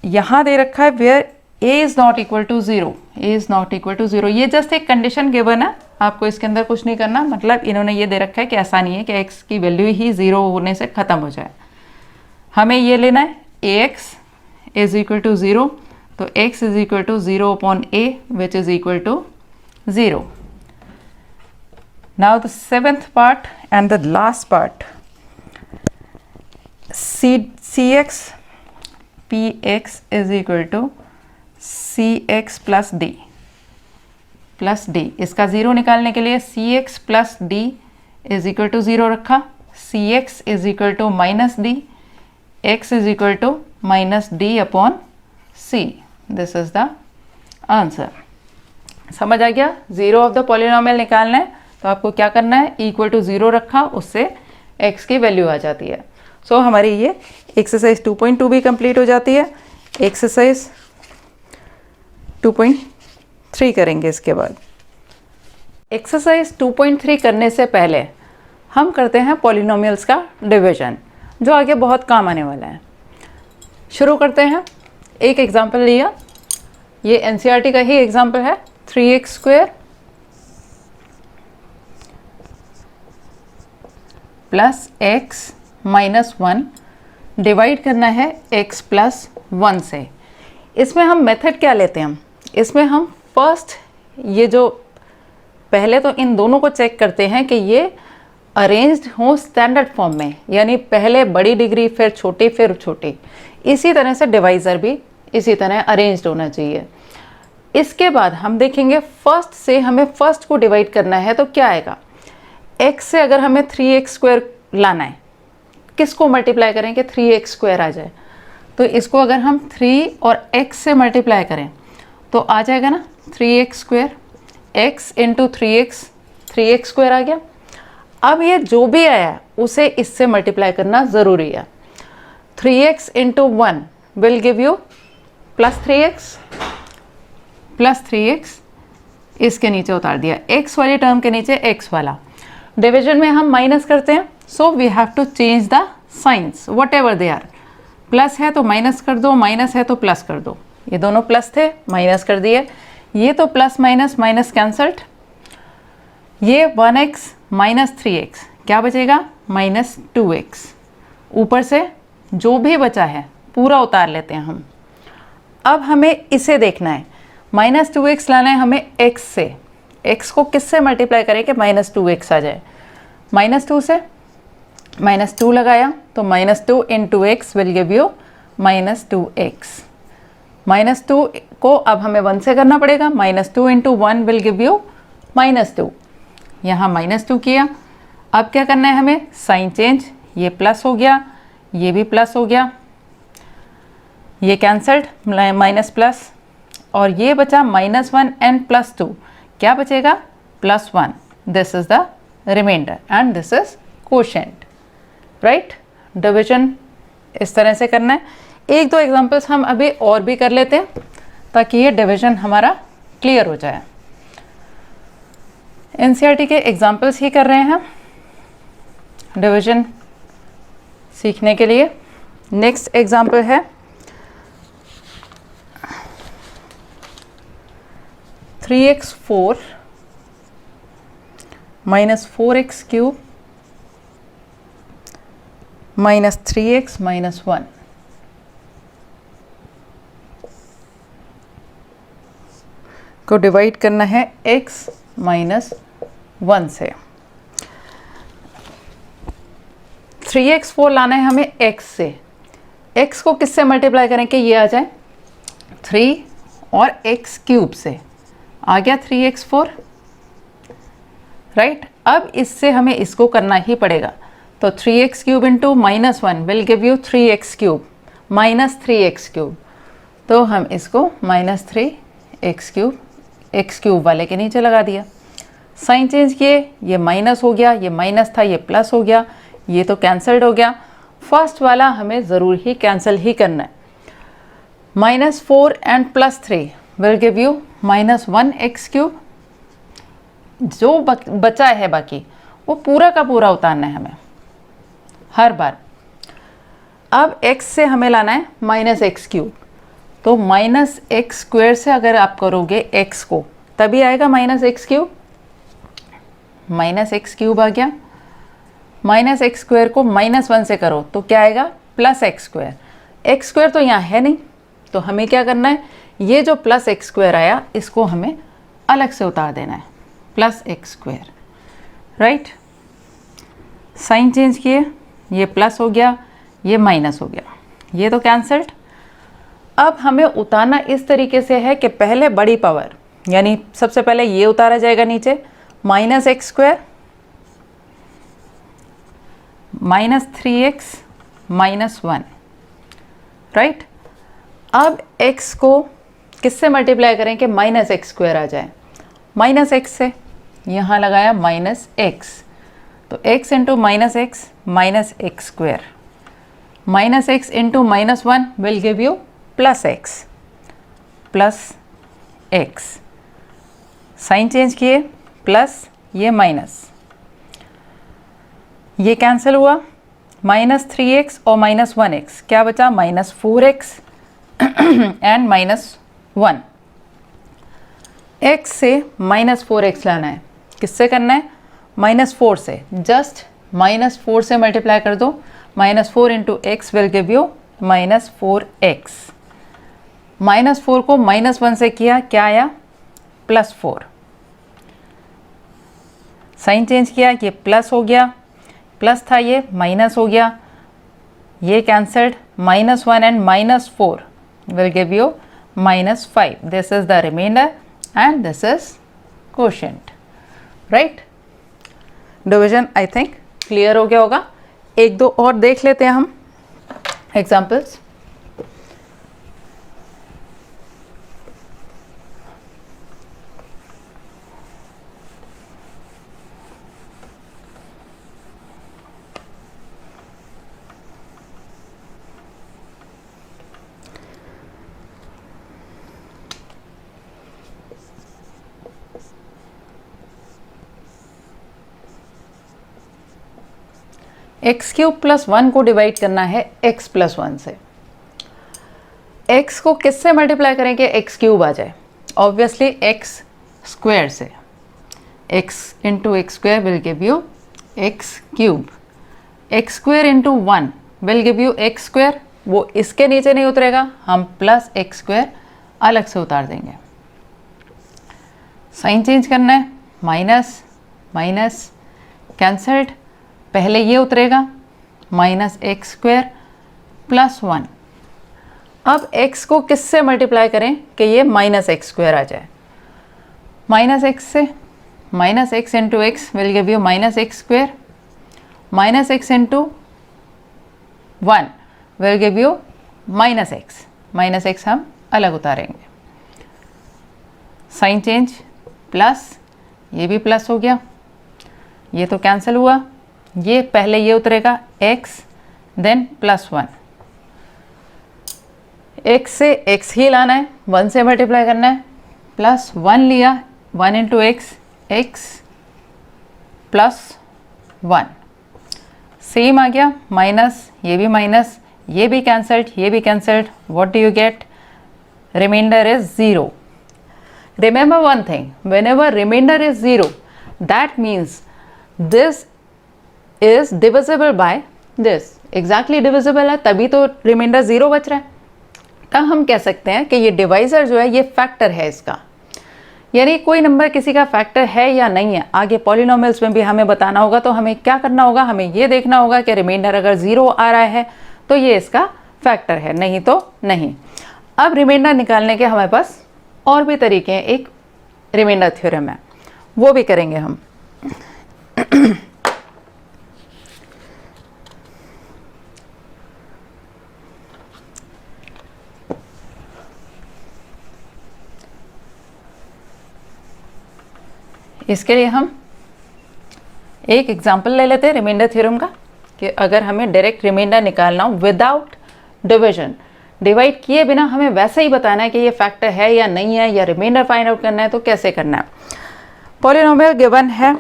यहाँ दे रखा है where a is not equal to 0, a is not equal to 0। ये just एक condition given है, आपको इसके अंदर कुछ नहीं करना। मतलब इन्होंने ये दे रखा है कि ऐसा नहीं है कि x की वैल्यू ही 0 होने से ख़त्म हो जाए। हमें ये लेना है ax = 0, तो x = 0/a which is equal to 0। Now the seventh part and the last part, cx, px = cx + d + d। इसका ज़ीरो निकालने के लिए cx + d = 0 रखा, cx = -d, x = -d/c। This is the answer. समझ आ गया, ज़ीरो ऑफ द पॉलिनोमियल निकालना है तो आपको क्या करना है, इक्वल टू 0 रखा, उससे x की वैल्यू आ जाती है। सो हमारी ये एक्सरसाइज 2.2 भी कंप्लीट हो जाती है। एक्सरसाइज 2.3 करेंगे इसके बाद। एक्सरसाइज 2.3 करने से पहले हम करते हैं पॉलिनोमियल्स का डिवीजन, जो आगे बहुत काम आने वाला है। शुरू करते हैं। एक एग्जांपल लिया, ये एनसीईआरटी का ही एग्जांपल है। 3x² plus x minus 1 divide करना है x प्लस 1 से। इसमें हम मेथड क्या लेते हैं, इसमें हम फर्स्ट ये जो पहले तो इन दोनों को चेक करते हैं कि ये अरेंज्ड हो स्टैंडर्ड फॉर्म में, यानी पहले बड़ी डिग्री फिर छोटी फिर छोटी। इसी तरह से डिवाइज़र भी इसी तरह अरेंज्ड होना चाहिए। इसके बाद हम देखेंगे फर्स्ट से हमें फर्स्ट को डिवाइड करना है तो क्या आएगा। x से अगर हमें 3x² लाना है, किसको मल्टीप्लाई करें कि 3x² आ जाए, तो इसको अगर हम 3 और x से मल्टीप्लाई करें तो आ जाएगा ना 3x², x इंटू 3x² आ गया। अब ये जो भी आया उसे इससे मल्टीप्लाई करना ज़रूरी है। 3x into 1 will give you plus 3x, इसके नीचे उतार दिया, x वाली टर्म के नीचे x वाला। डिवीजन में हम माइनस करते हैं, so we have to change the signs whatever they are. Plus है तो माइनस कर दो, माइनस है तो प्लस कर दो। ये दोनों प्लस थे, माइनस कर दिए, ये तो प्लस माइनस माइनस कैंसल्ड। ये 1x माइनस 3x क्या बचेगा, माइनस 2x। ऊपर से जो भी बचा है पूरा उतार लेते हैं हम। अब हमें इसे देखना है, माइनस 2x लाना है हमें x से। x को किससे मल्टीप्लाई करें कि माइनस 2x आ जाए। माइनस 2 से माइनस 2 लगाया तो minus 2 into x will give you minus 2x। Minus 2 को अब हमें 1 से करना पड़ेगा, minus 2 into 1 will give you minus 2। यहाँ माइनस 2 किया। अब क्या करना है हमें, साइन चेंज, ये प्लस हो गया, ये भी प्लस हो गया, ये कैंसल्ड, माइनस प्लस, और ये बचा -1 एंड +2 क्या बचेगा, +1। This is the remainder and this is quotient, right. Division इस तरह से करना है। एक दो एग्जांपल्स हम अभी और भी कर लेते हैं ताकि ये डिवीजन हमारा क्लियर हो जाए। एनसीईआरटी के एग्जांपल्स ही कर रहे हैं डिवीजन सीखने के लिए। नेक्स्ट एग्जांपल है 3x4 minus 4x³ minus 3x minus 1। को डिवाइड करना है x माइनस 1 से। 3x4 लाना है हमें x से। x को किससे मल्टीप्लाई करें कि ये आ जाए 3 और x³ से, आ गया 3x4, राइट। अब इससे हमें इसको करना ही पड़ेगा, तो 3x³ into -1 will give you 3x³ minus 3x³। तो हम इसको -3x³ x³ वाले के नीचे लगा दिया। साइन चेंज किए, ये माइनस हो गया, ये माइनस था ये प्लस हो गया, ये तो कैंसल्ड हो गया। फर्स्ट वाला हमें ज़रूर ही कैंसिल ही करना है। -4 and +3 will give you -1x³। जो बचा है बाकी वो पूरा का पूरा उतारना है हमें हर बार। अब x से हमें लाना है -x³, तो -x² से अगर आप करोगे x को तभी आएगा -x³। -x³ आ गया, -x² को -1 से करो तो क्या आएगा +x²। x² तो यहाँ है नहीं, तो हमें क्या करना है, ये जो +x² आया इसको हमें अलग से उतार देना है, +x², राइट। साइन चेंज किए, ये प्लस हो गया, ये माइनस हो गया, ये तो कैंसल्ड। अब हमें उतारना इस तरीके से है कि पहले बड़ी पावर, यानी सबसे पहले ये उतारा जाएगा नीचे, -x² -3x -1, राइट। अब x को किससे मल्टीप्लाई करें कि -x² आ जाए, -x से, यहाँ लगाया माइनस एक्स, तो x into minus x minus x square, minus x into minus one will give you plus x, plus x, sign change किए, प्लस ये माइनस, ये कैंसिल हुआ, माइनस 3x और माइनस 1x, क्या बचा minus 4x and minus 1। x से minus 4x लाना है, किससे करना है, माइनस 4 से, जस्ट माइनस 4 से मल्टीप्लाई कर दो, minus 4 into x will give you minus 4x, minus 4 को माइनस 1 से किया, क्या आया प्लस 4, साइन चेंज किया, ये प्लस हो गया, प्लस था ये माइनस हो गया, ये cancelled, minus 1 and minus 4 will give you minus 5, this is the remainder and this is quotient, right. Division I think clear हो गया होगा। एक दो और देख लेते हैं हम एग्जाम्पल्स। एक्स क्यूब प्लस 1 को डिवाइड करना है x प्लस 1 से। x को किससे मल्टीप्लाई करेंगे एक्स क्यूब आ जाए, ऑब्वियसली x स्क्वायर से, x into x square will give you x cube, x square into 1 will give you x square, वो इसके नीचे नहीं उतरेगा, हम प्लस एक्स स्क्वायर अलग से उतार देंगे, साइन चेंज करना है, माइनस माइनस कैंसल्ड, पहले ये उतरेगा माइनस एक्स स्क्वायर प्लस 1। अब x को किससे मल्टीप्लाई करें कि ये माइनस एक्स स्क्वायर आ जाए, माइनस एक्स से, minus x into x will give you minus x square, minus x into 1 will give you minus x, minus x हम अलग उतारेंगे, साइन चेंज, प्लस, ये भी प्लस हो गया, ये तो कैंसिल हुआ, ये पहले ये उतरेगा x देन प्लस 1, x से x ही लाना है, 1 से मल्टीप्लाई करना है, प्लस 1 लिया, 1 into x, x plus 1, same आ गया, माइनस, ये भी माइनस, ये भी कैंसल्ड, ये भी cancelled, what do you get, remainder is 0। Remember one thing, whenever remainder is 0 that means this is divisible by this, exactly divisible है, तभी तो रिमाइंडर 0 बच रहा है। तब हम कह सकते हैं कि ये डिवाइजर जो है ये फैक्टर है इसका, यानी कोई नंबर किसी का फैक्टर है या नहीं है, आगे पॉलिनोमियल्स में भी हमें बताना होगा, तो हमें क्या करना होगा, हमें ये देखना होगा कि रिमाइंडर अगर 0 आ रहा है तो ये इसका फैक्टर है, नहीं तो नहीं। अब रिमाइंडर निकालने के हमारे पास और भी तरीके हैं, एक रिमाइंडर थ्योरम है, वो भी करेंगे हम। इसके लिए हम एक एग्जांपल ले लेते हैं रिमाइंडर थ्योरम का, कि अगर हमें डायरेक्ट रिमाइंडर निकालना हो विदाउट डिवीजन, डिवाइड किए बिना हमें वैसे ही बताना है कि ये फैक्टर है या नहीं है, या रिमाइंडर फाइंड आउट करना है, तो कैसे करना है। पॉलिनोमियल गिवन है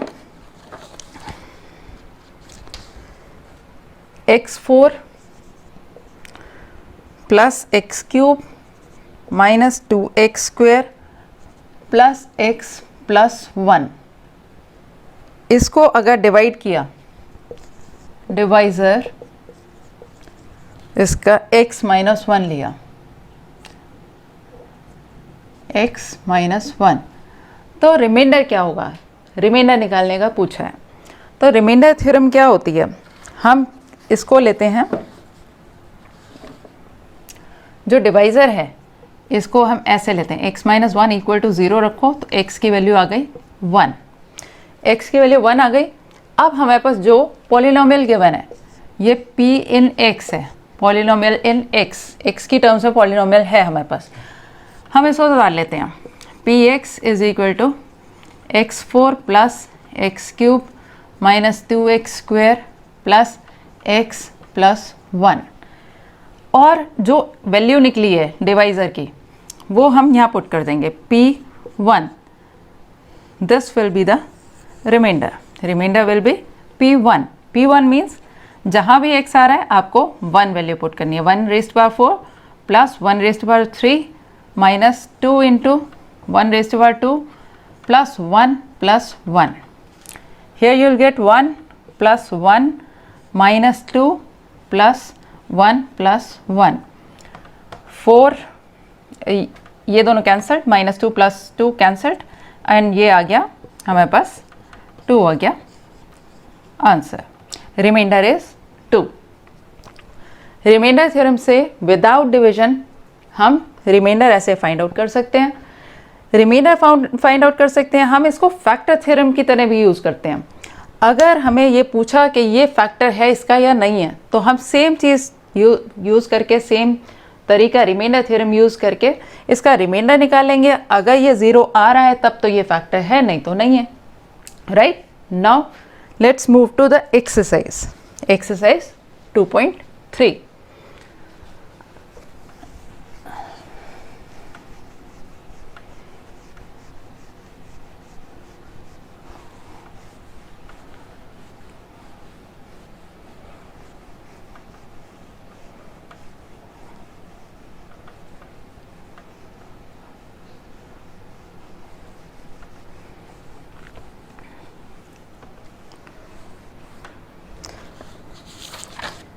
x4 plus x cube minus 2x square plus x plus 1, इसको अगर डिवाइड किया, डिवाइजर इसका x माइनस 1 लिया, x माइनस 1, तो रिमाइंडर क्या होगा, रिमाइंडर निकालने का पूछा है। तो रिमाइंडर थ्योरम क्या होती है, हम इसको लेते हैं, जो डिवाइजर है इसको हम ऐसे लेते हैं, x माइनस 1 इक्वल टू 0 रखो, तो x की वैल्यू आ गई 1, x की वैल्यू 1 आ गई। अब हमारे पास जो पॉलिनोमियल गिवन है ये p इन x है, पॉलिनोमियल इन x की टर्म्स में पॉलिनोमियल है हमारे पास, हम इसको डाल लेते हैं, px is equal to x4 plus x cube minus 2x square plus x plus 1, और जो वैल्यू निकली है डिवाइज़र की वो हम यहाँ पुट कर देंगे P1. This will be the remainder. Remainder will be P1. P1 means जहाँ भी x आ रहा है आपको 1 वैल्यू पुट करनी है. 1 raised power 4 plus 1 raised power 3 minus 2 into 1 raised power 2 plus 1 plus 1. Here you will get 1 plus 1 minus 2 plus 1 plus 1. 4, ये दोनों cancelled, minus 2 plus 2 cancelled, and ये आ गया हमारे पास 2 आ गया answer. Remainder is 2. Remainder theorem से विदाउट डिवीजन हम रिमाइंडर ऐसे फाइंड आउट कर सकते हैं. रिमाइंडर फाइंड आउट कर सकते हैं. हम इसको फैक्टर थ्योरम की तरह भी यूज़ करते हैं. अगर हमें ये पूछा कि ये फैक्टर है इसका या नहीं है, तो हम सेम चीज़ यूज़ करके, सेम तरीका रिमाइंडर थ्योरम यूज़ करके इसका रिमाइंडर निकालेंगे. अगर ये 0 आ रहा है तब तो ये फैक्टर है, नहीं तो नहीं है. Right. Now let's move to the exercise. Exercise 2.3.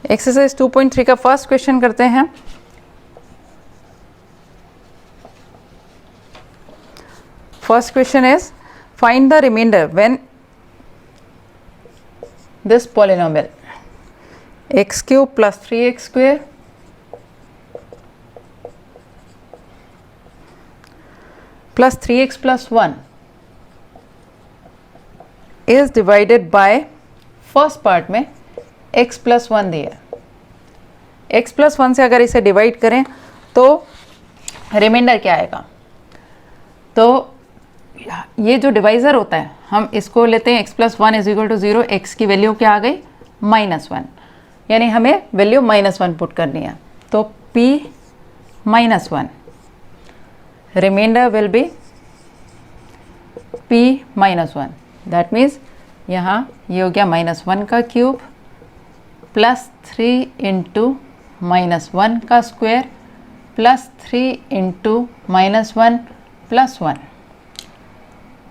Exercise 2.3 का फर्स्ट क्वेश्चन करते हैं. First question is find the remainder when this polynomial x cube plus 3x square plus 3x plus 1 is divided by, first part में x plus 1 दिया. x plus 1 से अगर इसे divide करें तो रिमाइंडर क्या आएगा? तो ये जो डिवाइज़र होता है हम इसको लेते हैं x plus 1 is equal to 0. x की वैल्यू क्या आ गई? -1, यानी हमें वैल्यू -1 पुट करनी है. तो p -1, remainder will be p -1. That means यहाँ ये हो गया -1 का क्यूब प्लस 3 इंटू -1 का स्क्वायर प्लस 3 इंटू -1 प्लस 1.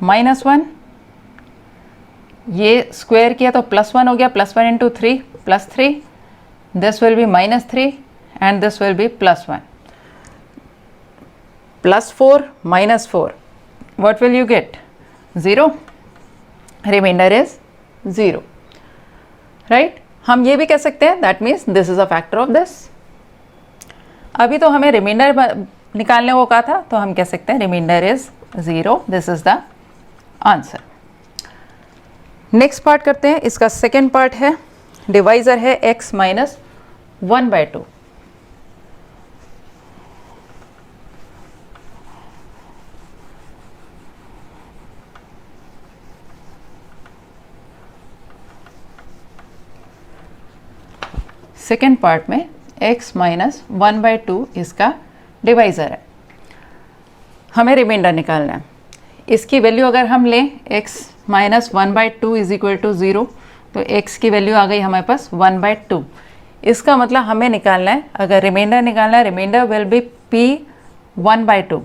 -1 ये स्क्वायर किया तो +1 हो गया. +1 into 3 plus 3. This will be -3 and this will be +1. +4 -4, what will you get? 0. Remainder is 0. Right. हम ये भी कह सकते हैं that means this is a factor of this. अभी तो हमें रिमाइंडर निकालने को कहा था, तो हम कह सकते हैं remainder is 0. This is the answer. Next part करते हैं. इसका सेकेंड पार्ट है, डिवाइजर है x माइनस 1/2. सेकेंड पार्ट में x माइनस 1/2 इसका डिवाइज़र है. हमें रिमाइंडर निकालना है. इसकी वैल्यू अगर हम लें x minus 1/2 is equal to 0, तो x की वैल्यू आ गई हमारे पास 1/2. इसका मतलब हमें निकालना है, अगर रिमाइंडर निकालना है, remainder will be p 1/2.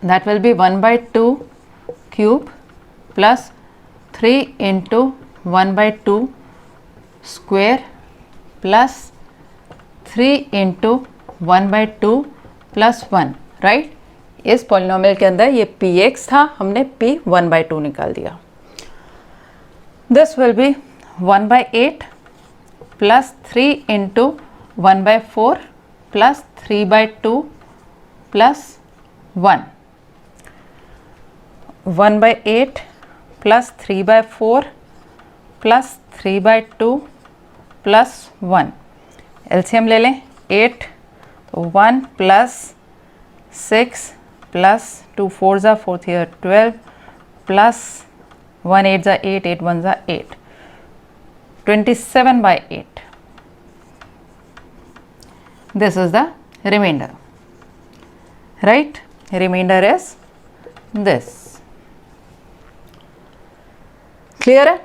That will be 1/2 cube plus 3 into 1/2 square plus 3 into 1/2 plus 1. Right. इस पॉलिनोमियल के अंदर ये px था, हमने p 1/2 निकाल दिया. This will B 1/8 plus 3 into 1/4 plus 3/2 plus 1. 1/8 plus 3/4 plus 3/2 plus 1. LCM ले लें. 8 तो 1 प्लस 6 प्लस 2 4 ज़ा 4 here 12 प्लस 1 8 जा 8, 8 1 जा 8, 27/8. This is the remainder, right? Remainder is this. Clear है?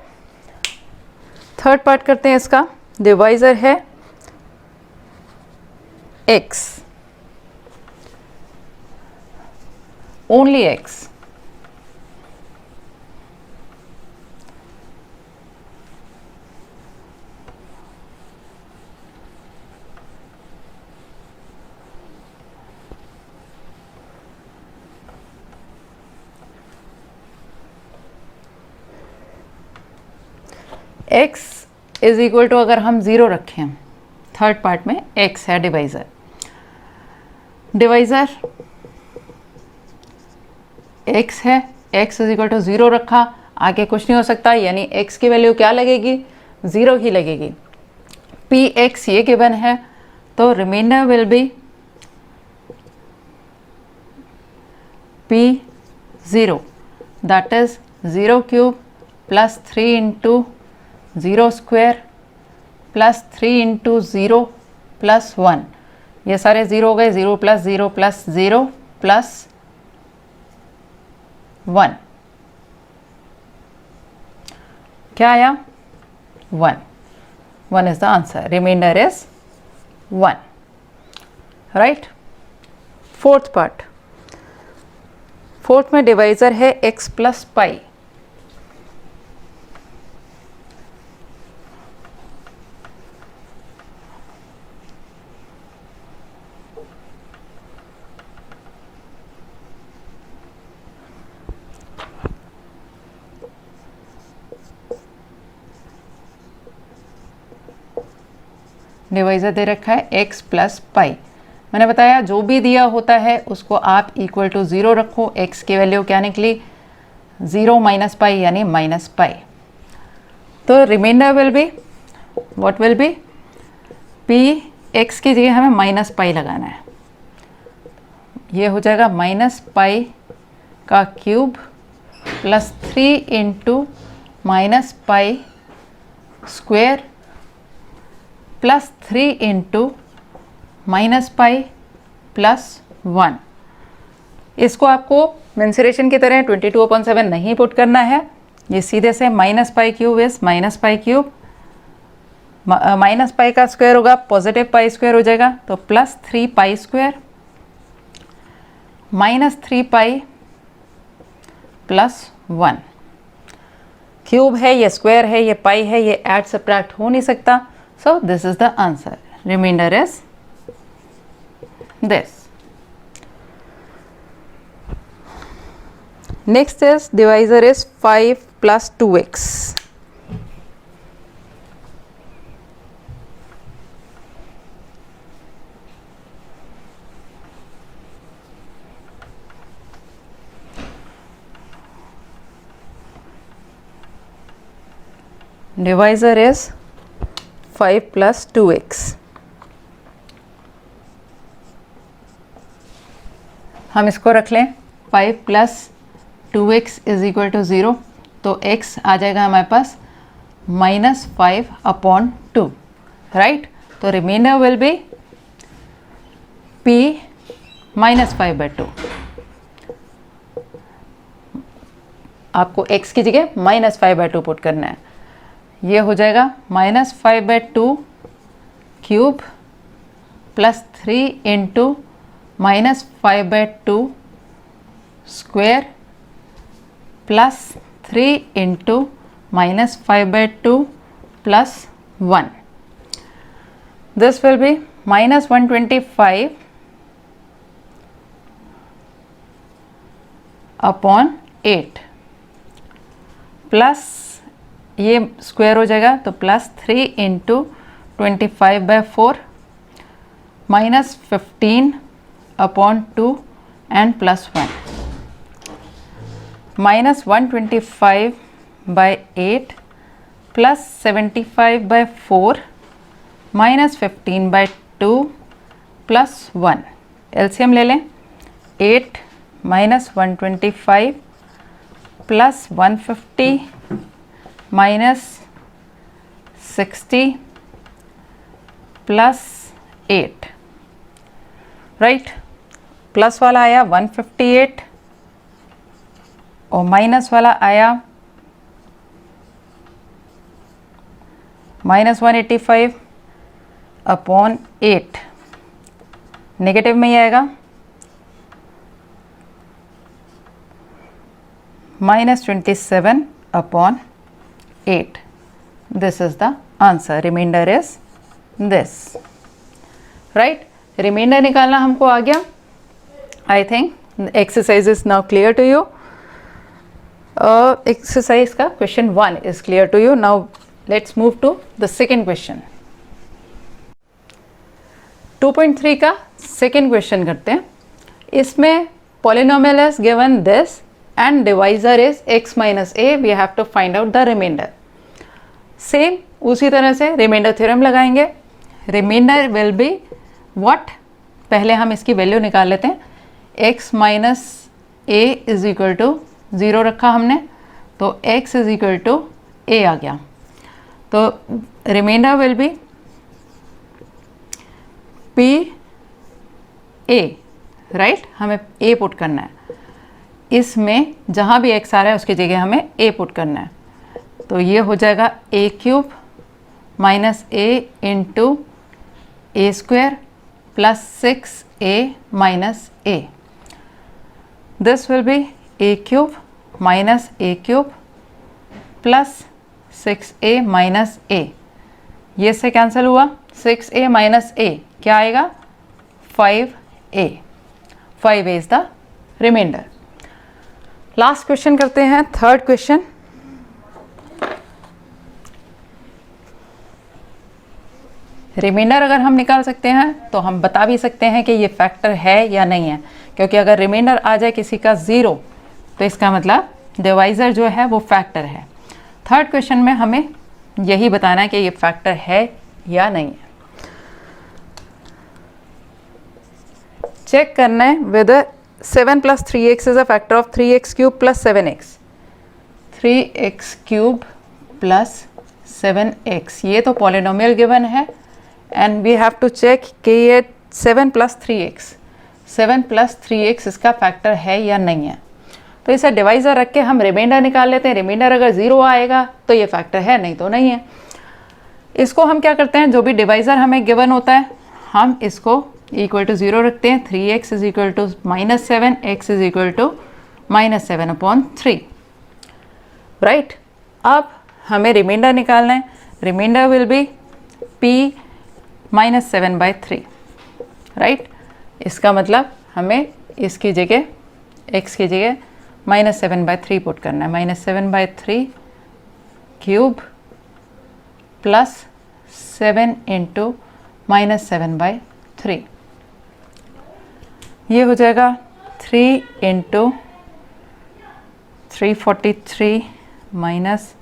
थर्ड पार्ट करते हैं इसका. डिवाइजर है x, only x. x is equal to, अगर हम 0 रखें थर्ड पार्ट में, x है डिवाइज़र. डिवाइज़र x है, x इज इक्वल टू 0 रखा, आगे कुछ नहीं हो सकता, यानी x की वैल्यू क्या लगेगी? 0 ही लगेगी. px ये गिवन है, तो remainder will be p0, that is 0 cube plus 3 into 0 square plus 3 into 0 plus 1. ये सारे 0 हो गए, 0 प्लस 0 प्लस 0 प्लस 1. क्या आया? 1. 1 is the answer. Remainder is 1. Right. Fourth part. Fourth में डिवाइजर है x प्लस पाई. डिवाइजर दे रखा है x प्लस पाई. मैंने बताया जो भी दिया होता है उसको आप इक्वल टू 0 रखो. x की वैल्यू क्या निकली? 0 माइनस पाई, यानी माइनस पाई. तो remainder will be, what will be? p x की जगह हमें माइनस पाई लगाना है. ये हो जाएगा माइनस पाई का cube plus 3 into minus pi square plus 3 into minus pi plus 1. इसको आपको मेंसुरेशन की तरह 22/7 नहीं पुट करना है. ये सीधे से minus pi cube is minus pi cube, minus pi का स्क्वायर होगा पॉजिटिव पाई स्क्वायर हो जाएगा, तो plus 3 pi square minus 3 pi plus 1. Cube है, ये स्क्वायर है, ये पाई है, ये ऐड सब्ट्रैक्ट हो नहीं सकता. So this is the answer. Remainder is this. Next is divisor is 5 plus 2x. Divisor is 5 plus 2x. हम इसको रख लें 5 plus 2x is equal to 0, तो x आ जाएगा हमारे पास -5/2. राइट. तो रिमाइंडर विल बी p -5/2. आपको x की जगह -5/2 पुट करना है. ये हो जाएगा -5/2 cube plus 3 into -5/2 square plus 3 into -5/2 plus 1. This will B -125 upon 8 plus ये स्क्वायर हो जाएगा, तो plus 3 into 25/4 minus 15 upon 2 and plus 1. -125/8 plus 75/4 minus 15/2 plus 1. LCM ले लें. 8 - 125 plus 150 minus 60 plus 8, right. Plus वाला आया 158 और माइनस वाला आया माइनस 185 अपॉन 8, नेगेटिव में ही आएगा minus 27 upon 8. This is the answer. Remainder is this. Right? Remainder निकालना हमको आ गया. I think the exercise is now clear to you. Exercise का question 1 is clear to you. Now let's move to the second question. 2.3 का second question करते हैं. इसमें polynomial is given this and divisor is x minus a. We have to find out the remainder. Same उसी तरह से remainder theorem लगाएंगे. Remainder will be what? पहले हम इसकी वैल्यू निकाल लेते हैं. x minus a is equal to 0 रखा हमने, तो x is equal to a आ गया. तो remainder will be p a, right? हमें a पुट करना है. इसमें जहाँ भी x आ रहा है उसकी जगह हमें a पुट करना है. तो ये हो जाएगा a cube minus a into a square plus 6a minus a. This will B a cube minus a cube plus 6a minus a. ये से कैंसिल हुआ. 6a माइनस a क्या आएगा? 5a. 5a is the remainder. Last question करते हैं, third question. Reminder अगर हम निकाल सकते हैं तो हम बता भी सकते हैं कि ये फैक्टर है या नहीं है, क्योंकि अगर रिमाइंडर आ जाए किसी का 0 तो इसका मतलब डिवाइज़र जो है वो फैक्टर है. थर्ड क्वेश्चन में हमें यही बताना है कि ये फैक्टर है या नहीं है. चेक करना है weather 7 plus 3x is a factor of 3x cube plus 7x. 3x cube plus 7x ये तो पॉलिनोमियल गिवन है and we have to check कि ये 7 plus 3x 7 plus 3x इसका फैक्टर है या नहीं है. तो इसे डिवाइज़र रख के हम रिमाइंडर निकाल लेते हैं. रिमाइंडर अगर 0 आएगा तो ये फैक्टर है, नहीं तो नहीं है. इसको हम क्या करते हैं, जो भी डिवाइज़र हमें गिवन होता है हम इसको इक्वल टू 0 रखते हैं. 3x is equal to minus 7, x is equal to minus 7 upon 3, right. अब हमें रिमाइंडर निकालना है. Remainder will be p minus 7 by 3, right. इसका मतलब हमें इसकी जगह x की जगह माइनस 7 बाई 3 पुट करना है. Minus 7 by 3 cube plus 7 into minus 7 by 3. ये हो जाएगा 3 इंटू 343 माइनस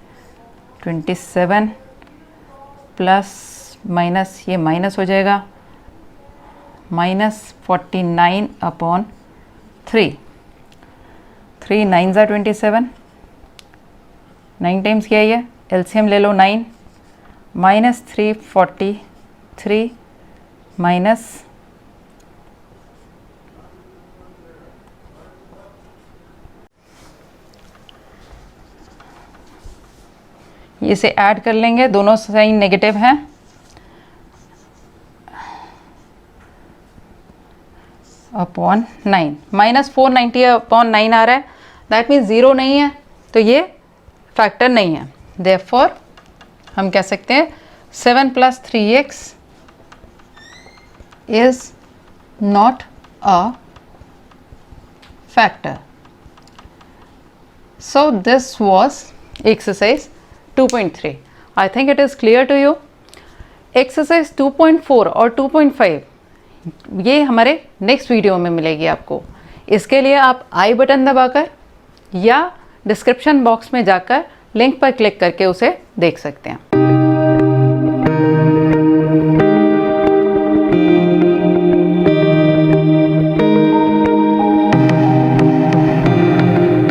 27 प्लस माइनस ये माइनस हो जाएगा माइनस 49 अपॉन 3. 3 9 ज़ा 27, 9 टाइम्स क्या है ये, एलसीएम ले लो 9. माइनस 343 माइनस इसे ऐड कर लेंगे, दोनों साइन नेगेटिव हैं. अपॉन 9 माइनस 490 अपॉन 9 आ रहा है. दैट मीन्स 0 नहीं है, तो ये फैक्टर नहीं है. देयरफॉर हम कह सकते हैं 7 plus 3x is not a factor. So this was exercise 2.3. I think it is clear to you. Exercise 2.4 और 2.5 ये हमारे नेक्स्ट वीडियो में मिलेगी आपको. इसके लिए आप आई बटन दबाकर या डिस्क्रिप्शन बॉक्स में जाकर लिंक पर क्लिक करके उसे देख सकते हैं.